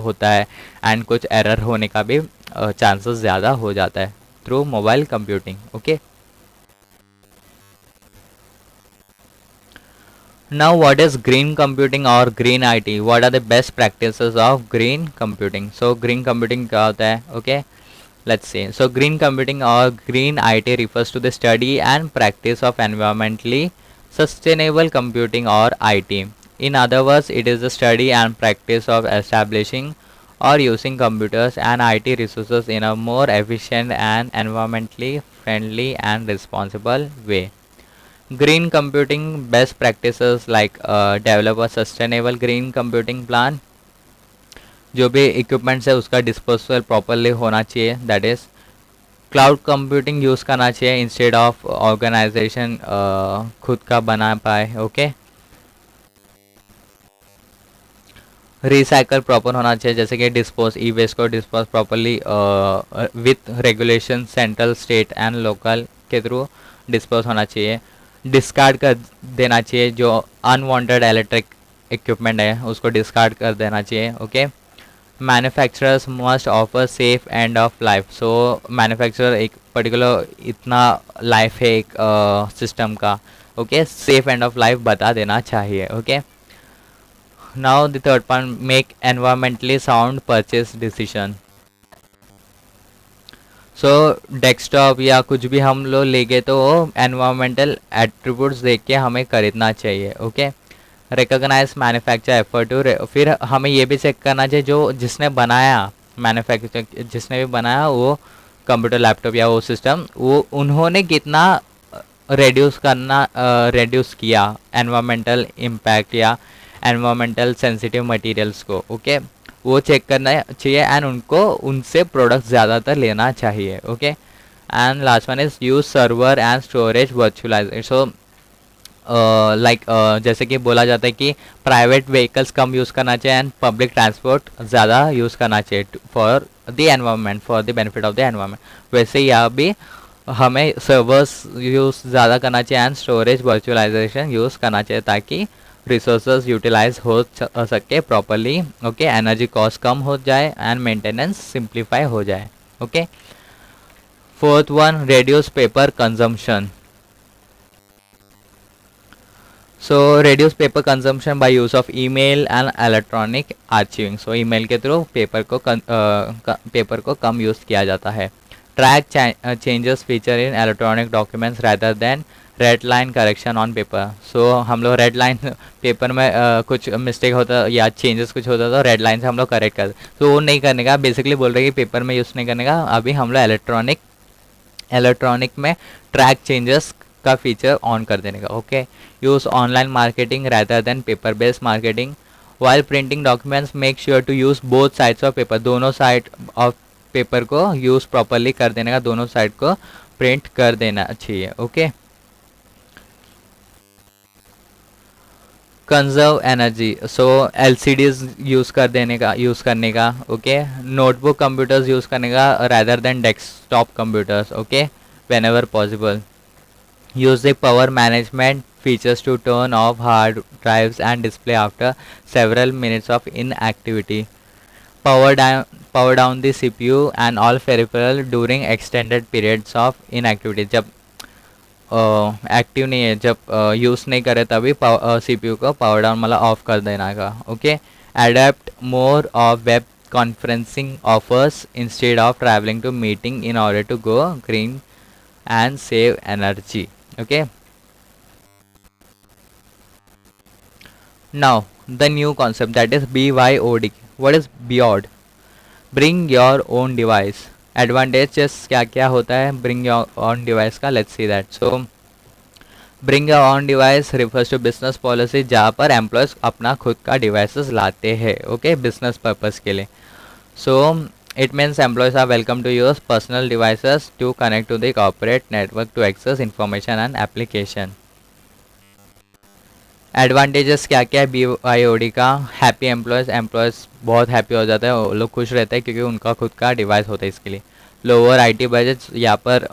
होता है एंड कुछ एरर होने का भी चांसेस ज़्यादा हो जाता है through mobile computing. Okay, now what is green computing or green IT? what are the best practices of green computing? so green computing क्या होता है? okay, let's see. so green computing or green IT refers to the study and practice of environmentally sustainable computing or IT. in other words, it is the study and practice of establishing or using computers and IT resources in a more efficient and environmentally friendly and responsible way. Green computing best practices like develop a sustainable green computing plan. जो भी equipments है उसका disposal properly होना चाहिए. That is cloud computing use करना चाहिए instead of organisation खुद का बना पाए. ओके, रिसाइकल प्रॉपर होना चाहिए, जैसे कि डिस्पोज ई वेस्ट को dispose properly with regulation central state and local के थ्रू डिस्पोज होना चाहिए। डिस्कार्ड कर देना चाहिए, जो अनवांटेड इलेक्ट्रिक इक्विपमेंट है उसको डिस्कार्ड कर देना चाहिए। Okay, manufacturers must offer safe end of life. So manufacturer एक पर्टिकुलर इतना लाइफ है एक सिस्टम का, okay, safe end of life बता देना चाहिए। Okay, now the third point, make environmentally sound purchase decision. So desktop या कुछ भी हम लोग लेंगे तो एनवायरमेंटल एट्रीब्यूट्स देख के हमें खरीदना चाहिए। Okay, recognise manufacture effort to, फिर हमें ये भी चेक करना चाहिए जो जिसने बनाया, मैन्युफैक्चर जिसने भी बनाया वो कंप्यूटर लैपटॉप या वो सिस्टम, वो उन्होंने कितना रेड्यूस किया एनवायरमेंटल इम्पैक्ट या एनवायरमेंटल सेंसिटिव मटेरियल्स को। ओके, वो चेक करना चाहिए एंड उनको उनसे प्रोडक्ट ज़्यादातर लेना चाहिए। Okay, and last one is use server and storage virtualisation. So like जैसे कि बोला जाता है कि प्राइवेट व्हीकल्स कम यूज़ करना चाहिए एंड पब्लिक ट्रांसपोर्ट ज़्यादा यूज़ करना चाहिए for the environment, for the benefit of the environment. वैसे यहाँ भी हमें सर्वर्स यूज़ ज़्यादा करना चाहिए एंड स्टोरेज वर्चुअलाइजेशन यूज़ करना चाहिए ताकि रिसोर्सेज यूटिलाइज हो सके प्रॉपरली। ओके, एनर्जी कॉस्ट कम हो जाए एंड मेंटेनेंस सिंप्लीफाई हो जाए। Okay, fourth one, reduce paper consumption. So reduce paper consumption by use of email and electronic archiving। So email के थ्रू पेपर को कम यूज़ किया जाता है। Track changes feature in electronic documents rather than red line correction on paper. So हम लोग red line paper में कुछ मिस्टेक होता या चेंजेस कुछ होता तो रेड लाइन से हम लोग करेक्ट करते, तो वो नहीं करने का, बेसिकली बोल रहे हैं कि पेपर में यूज़ नहीं करने का, अभी हम लोग इलेक्ट्रॉनिक में ट्रैक चेंजेस का फीचर ऑन कर देने का। Okay, use online marketing rather than paper based marketing. While printing documents make sure to use both sides of paper. दोनों साइड ऑफ पेपर को यूज़ प्रॉपरली कर देने का, दोनों साइड को प्रिंट कर देना चाहिए। Okay, conserve energy. So LCDs use करने का। ओके, नोटबुक कंप्यूटर्स यूज़ करने का rather than desktop computers. Okay, whenever possible. Use the power management features to turn off hard drives and display after several minutes of inactivity. Power down the CPU and all peripheral during extended periods of inactivity. जब active नहीं है, जब use नहीं करे तभी CPU को power down मतलब of कर देना का। Okay, adept more of web conferencing offers instead of travelling to meeting in order to go green and save energy. Okay, now the new concept, that is BYOD. What is BYOD? Bring your own device. Advantages क्या क्या होता है bring your own device का, let's see that. So bring your own device refers to business policy जहाँ पर employees अपना खुद का डिवाइसेस लाते हैं। ओके, बिजनेस पर्पज़ के लिए। So it means employees are welcome to use personal devices to connect to the corporate network to access information and application. Advantages क्या क्या है BYOD का? हैप्पी एम्प्लॉयज़ बहुत हैप्पी हो जाता है, वो लोग खुश रहते हैं क्योंकि उनका खुद का डिवाइस होता है इसके लिए। लोअर IT बजट, यहाँ पर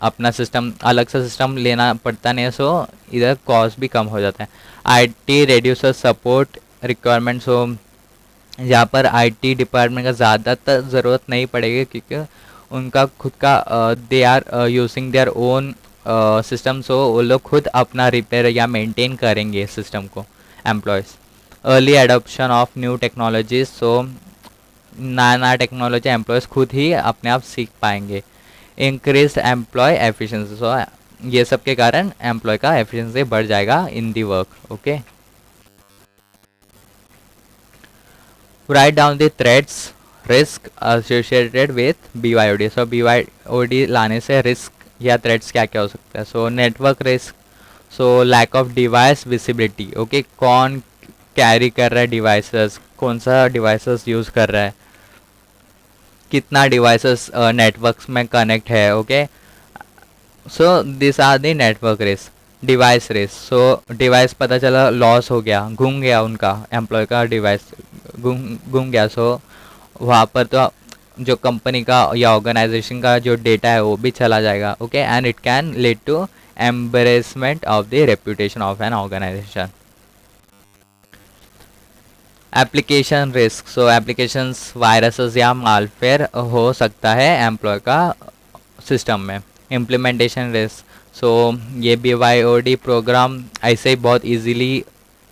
अपना सिस्टम अलग से सिस्टम लेना पड़ता नहीं है, सो इधर कॉस्ट भी कम हो जाता है। IT रेड्यूसर सपोर्ट रिक्वायरमेंट्स, हो यहाँ पर IT डिपार्टमेंट का ज़्यादातर ज़रूरत नहीं पड़ेगी क्योंकि उनका खुद का they are using their own system, so वो लोग खुद अपना रिपेयर या मेंटेन करेंगे सिस्टम को employees. Early adoption of new technologies, so नया टेक्नोलॉजी एम्प्लॉयज़ खुद ही अपने आप सीख पाएंगे। इंक्रीज एम्प्लॉय एफिशिएंसी, सो ये सब के कारण एम्प्लॉय का एफिशिएंसी बढ़ जाएगा in the work. Okay, write down the threats risk associated with BYOD। So BYOD लाने से रिस्क या थ्रेट्स क्या क्या हो सकता है? So network risk, so lack of device visibility. Okay, कौन कैरी कर रहा है डिवाइसेस, कौन सा डिवाइसेस यूज़ कर रहा है, कितना डिवाइसेस नेटवर्क्स में कनेक्ट है। Okay, so this are the network risk. Device risk, so device पता चला लॉस हो गया, गुम गया, उनका एम्प्लॉय का डिवाइस गुम गया, सो वहाँ पर तो जो कंपनी का या ऑर्गेनाइजेशन का जो डेटा है वो भी चला जाएगा. Okay, and it can lead to embarrassment of the reputation of an organisation. Application risk, so applications viruses या मालवेयर हो सकता है एम्प्लॉय का सिस्टम में. इम्प्लीमेंटेशन रिस्क, सो ये BYOD प्रोग्राम ऐसे ही बहुत इजीली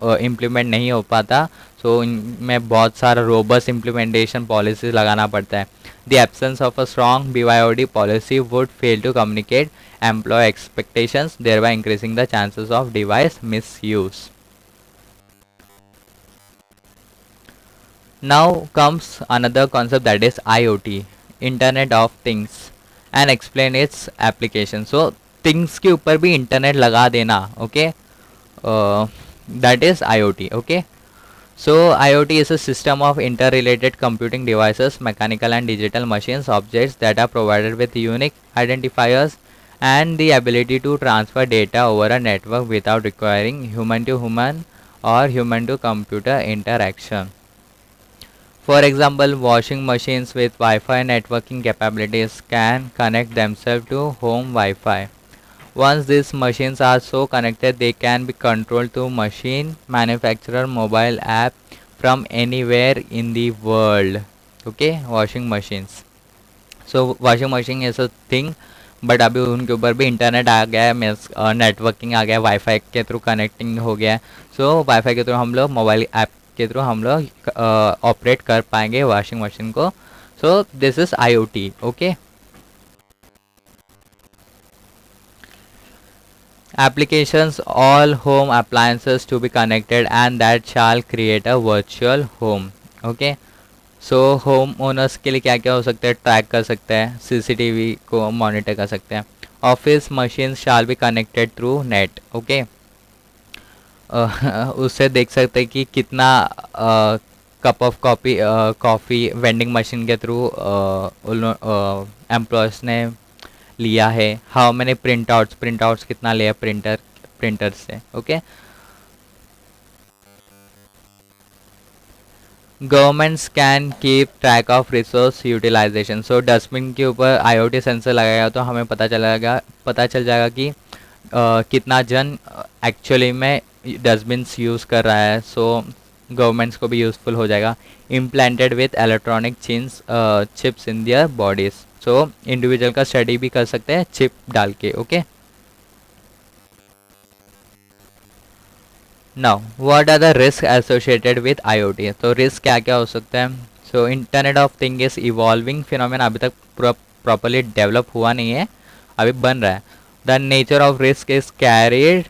इम्प्लीमेंट नहीं हो पाता, सो इनमें बहुत सारा रोबस्ट इम्प्लीमेंटेशन पॉलिसीज लगाना पड़ता है. The absence of a strong BYOD policy would fail to communicate employ expectations, thereby increasing the chances of device misuse. Now comes another concept, that is IoT, Internet of Things, and explain its application. So things के ऊपर भी internet लगा देना. Okay, that is IoT. Okay, so IoT is a system of interrelated computing devices, mechanical and digital machines, objects that are provided with unique identifiers and the ability to transfer data over a network without requiring human to human or human to computer interaction. For example, washing machines with Wi-Fi networking capabilities can connect themselves to home Wi-Fi. Once these machines are so connected, they can be controlled to machine manufacturer mobile app from anywhere in the world. Okay, washing machines. So washing machine is a thing, but अभी उनके ऊपर भी internet आ गया है, means networking आ गया है, wifi के through connecting हो गया है. सो वाईफाई के थ्रू हम लोग मोबाइल ऐप के थ्रू हम लोग ऑपरेट कर पाएंगे वॉशिंग मशीन को. So this is IoT. Okay, applications all home appliances to be connected and that shall create a virtual home. okay, so home owners के लिए क्या क्या हो सकता है, ट्रैक कर सकते हैं, CCTV को मॉनिटर कर सकते हैं. Office machine shall be connected through net. Okay, उससे देख सकते हैं कि कितना cup of coffee vending machine के थ्रू एम्प्लॉयज़ ने लिया है, हाउ मैंने प्रिंट आउट्स कितना लिया प्रिंटर से. Okay, governments can keep track of resource utilisation. So dustbin के ऊपर IoT सेंसर लगाएगा तो हमें पता चल जाएगा कि कितना जन एक्चुअली में डस्टबिन्स यूज़ कर रहा है. सो गवर्नमेंट्स को भी यूज़फुल हो जाएगा. Implanted with electronic chips in their bodies. So individual का स्टडी भी कर सकते हैं चिप डाल के. Okay, now what are the risk associated with IoT. तो रिस्क क्या क्या हो सकते हैं. So internet of thing is evolving phenomena, अभी तक प्रॉपरली डेवलप हुआ नहीं है, अभी बन रहा है. The nature of risk is carried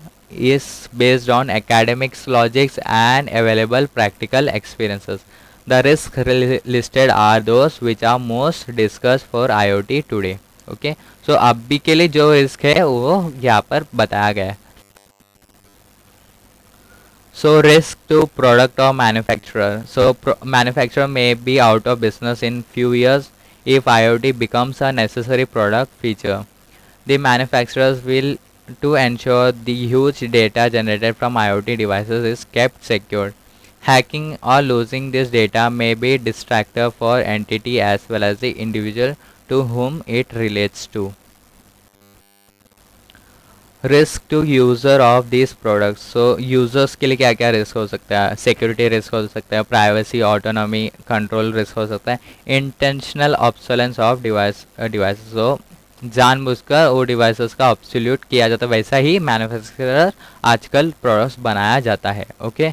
is based on academics logics and available practical experiences. The risks listed are those which are most discussed for IoT today. Okay, so अभी के लिए जो रिस्क है वो यहाँ पर बताया गया है. So risk to product or manufacturer. So manufacturer may be out of business in few years if IoT becomes a necessary product feature. The manufacturers will to ensure the huge data generated from IoT devices is kept secure. Hacking or losing this data may be distractor for entity as well as the individual to whom it relates to. Risk to user of this products. So users के लिए क्या क्या risk हो सकता है. Security risk हो सकता है, प्राइवेसी ऑटोनॉमी कंट्रोल रिस्क हो सकता है, इंटेंशनल ऑब्सोलेंस ऑफ डिवाइस. सो जानबूझकर वो डिवाइसेस का ऑब्सोल्यूट किया जाता है, वैसा ही मैन्युफैक्चरर आजकल प्रोडक्ट्स बनाया जाता है. Okay,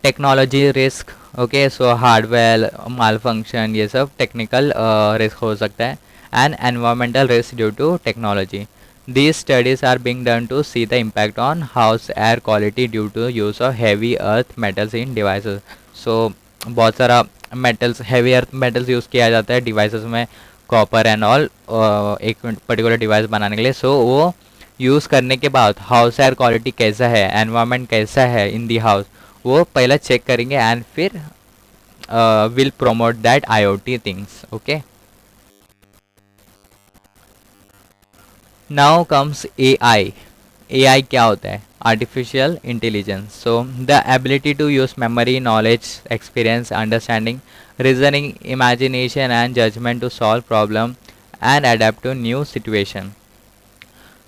technology risk. Okay, so hardware malfunction, ये सब टेक्निकल रिस्क हो सकता है. And environmental risk due to technology. These studies are being done to see the impact on house air quality due to use of heavy earth metals in devices. So बहुत सारा metals, heavy earth metals use किया जाता है devices में, copper and all, एक particular device बनाने के लिए. सो वो यूज़ करने के बाद हाउस एयर क्वालिटी कैसा है, एनवायरनमेंट कैसा है इन दी हाउस, वो पहले चेक करेंगे एंड फिर will promote that IoT things. Okay, now comes AI. AI क्या होता है? Artificial intelligence. So the ability to use memory, knowledge, experience, understanding, reasoning, imagination and judgement to solve problem and adapt to new situation.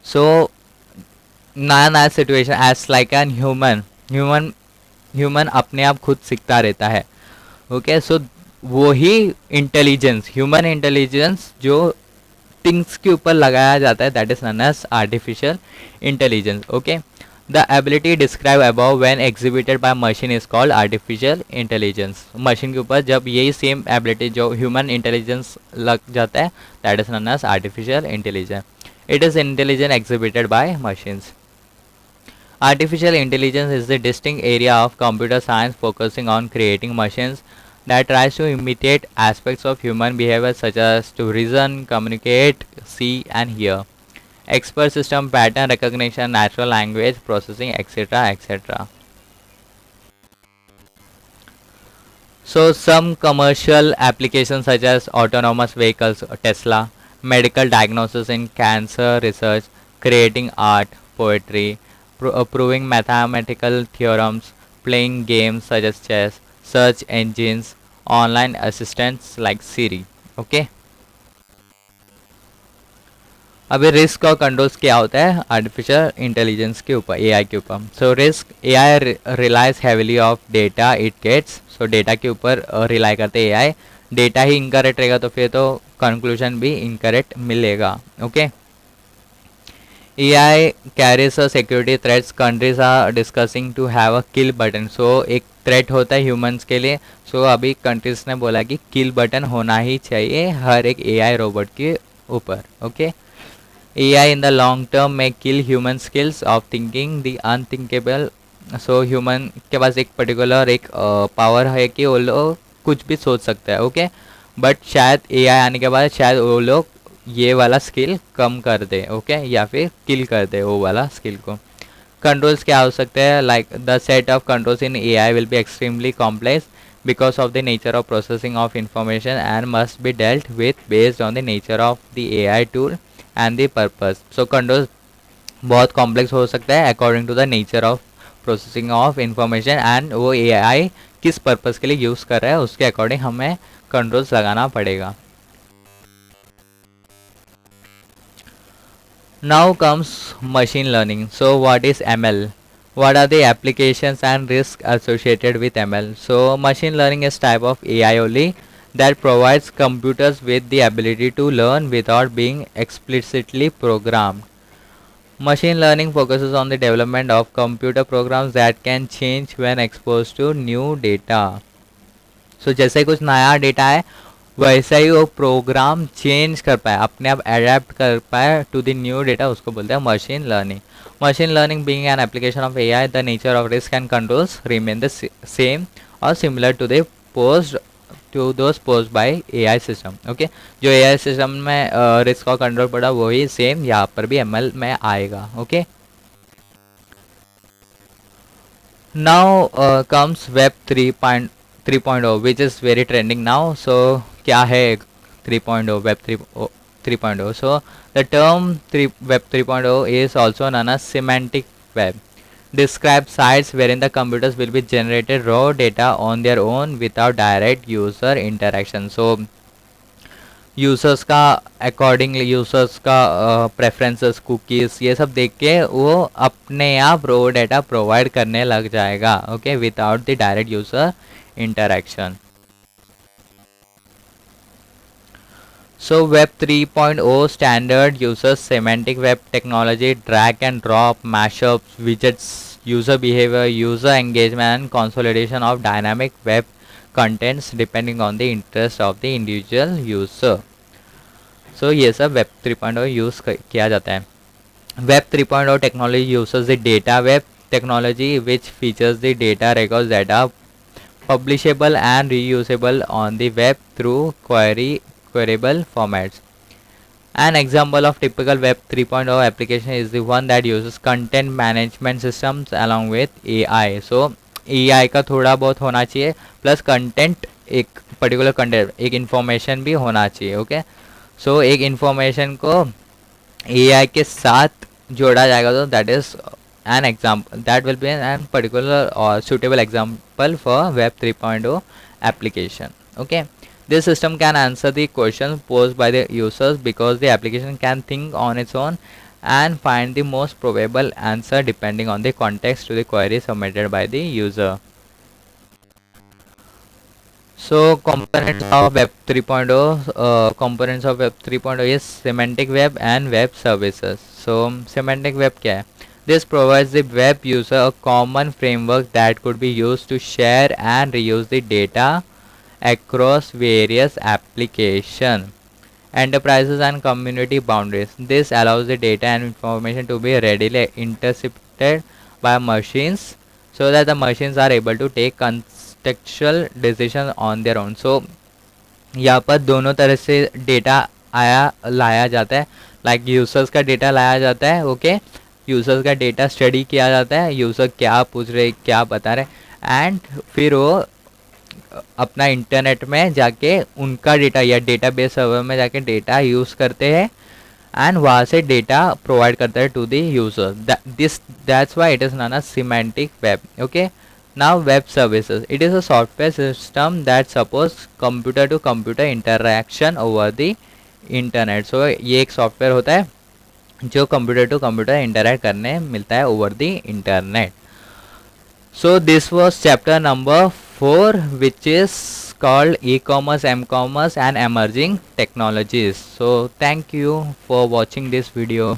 So नया नया situation as like an human अपने आप खुद सीखता रहता है. ओके, सो वो ही इंटेलिजेंस, ह्यूमन इंटेलिजेंस जो थिंग्स के ऊपर लगाया जाता है, that is known as artificial intelligence. Okay, the ability describe above when exhibited by machine is called artificial intelligence. Machine के ऊपर जब यही सेम एबिलिटी जो ह्यूमन इंटेलिजेंस लग जाता है, that is known as artificial intelligence. It is intelligence exhibited by machines. Artificial intelligence is the distinct area of computer science focusing on creating machines that tries to imitate aspects of human behavior such as to reason, communicate, see and hear, expert system, pattern recognition, natural language processing, etc. etc. So some commercial applications such as autonomous vehicles, Tesla, medical diagnosis in cancer research, creating art, poetry, proving mathematical theorems, playing games such as chess, search engines, online assistants like Siri. Okay. अभी risk और controls क्या होता है artificial intelligence के ऊपर, AI के ऊपर. So risk, AI relies heavily of data it gets. So data के ऊपर रिलाई करते हैं एआई. डेटा ही इनकरेक्ट रहेगा तो फिर तो कंक्लूजन भी इनकरेक्ट मिलेगा. Okay. AI carries a security threats. Countries are discussing to have a kill button. So एक थ्रेट होता है ह्यूमंस के लिए. सो अभी कंट्रीज ने बोला कि किल बटन होना ही चाहिए हर एक AI रोबोट के ऊपर. Okay. AI in the long term में kill human skills of thinking the unthinkable. So human के पास एक पर्टिकुलर एक पावर है कि वो लोग कुछ भी सोच सकता है. ओके. बट शायद AI आने के बाद शायद वो लोग ये वाला स्किल कम कर दे. ओके, या फिर किल कर दे वो वाला स्किल को. कंट्रोल्स क्या हो सकते हैं? Like the set of controls in AI will be extremely complex because of the nature of processing of information and must be dealt with based on the nature of the AI tool and the purpose. So controls बहुत complex हो सकता है according to the nature of processing of information and वो AI किस purpose के लिए use कर रहा है उसके अकॉर्डिंग हमें कंट्रोल्स लगाना पड़ेगा. Now comes machine learning. So what is ML? What are the applications and risks associated with ML? So machine learning is type of AI only that provides computers with the ability to learn without being explicitly programmed. Machine learning focuses on the development of computer programs that can change when exposed to new data. So जैसे कुछ नया data है वैसा ही वो programme change कर पाए, अपने आप अडेप्ट कर पाए टू द न्यू डेटा, उसको बोलते हैं machine learning. Machine learning being an application of AI, the nature of risk and controls remain the same और similar to the those posed by AI system. Okay, जो AI system में risk और control पड़ा वही same यहाँ पर भी ML में आएगा. Okay. Now comes web 3.0 which is very trending now. So क्या है 3.0 web 3.0? So the term web 3.0 is also known as semantic web. Describe sites wherein the computers will be generated raw data on their own without direct user interaction. So users का accordingly users का preferences, cookies ये सब देख के वो अपने आप रो data provide करने लग जाएगा. Okay, without the direct user interaction. So Web 3.0 standard uses semantic web technology, drag and drop, mashups, widgets, user behavior, user engagement and consolidation of dynamic web contents depending on the interest of the individual user. So ये सब Web 3.0 use किया जाता है. Web 3.0 technology uses the data web technology which features the data records that are publishable and reusable on the web through queryable formats. An example of typical Web 3.0 application is the one that uses content management systems along with AI. So AI का थोड़ा बहुत होना चाहिए plus content, एक particular content, एक information भी होना चाहिए. ओके, सो एक इन्फॉर्मेशन को AI के साथ जोड़ा जाएगा तो that is an example, that will be an particular or suitable example for web 3.0 application. Okay, this system can answer the questions posed by the users because the application can think on its own and find the most probable answer depending on the context to the query submitted by the user. So components of web 3.0, components of web 3.0 is semantic web and web services. So semantic web क्या है? This provides the web user a common framework that could be used to share and reuse the data across various applications, enterprises and community boundaries. This allows the data and information to be readily intercepted by machines so that the machines are able to take contextual decision on their own. So यहाँ पर दोनों तरह से data आया लाया जाता है, like users का डेटा लाया जाता है, ओके, यूजर्स का डेटा स्टडी किया जाता है, यूज़र क्या पूछ रहे क्या बता रहे, एंड फिर वो अपना इंटरनेट में जाके उनका डेटा या डेटाबेस सर्वर में जाके डेटा यूज़ करते हैं एंड वहाँ से डेटा प्रोवाइड करता है to the user. That's why it is non a semantic web. Okay, now web services, it is a software system that supports computer to computer interaction over the internet. So ये एक software होता है जो computer to computer interact करने मिलता है over the internet. So this was chapter number 4, which is called e-commerce, m-commerce and emerging technologies. So thank you for watching this video.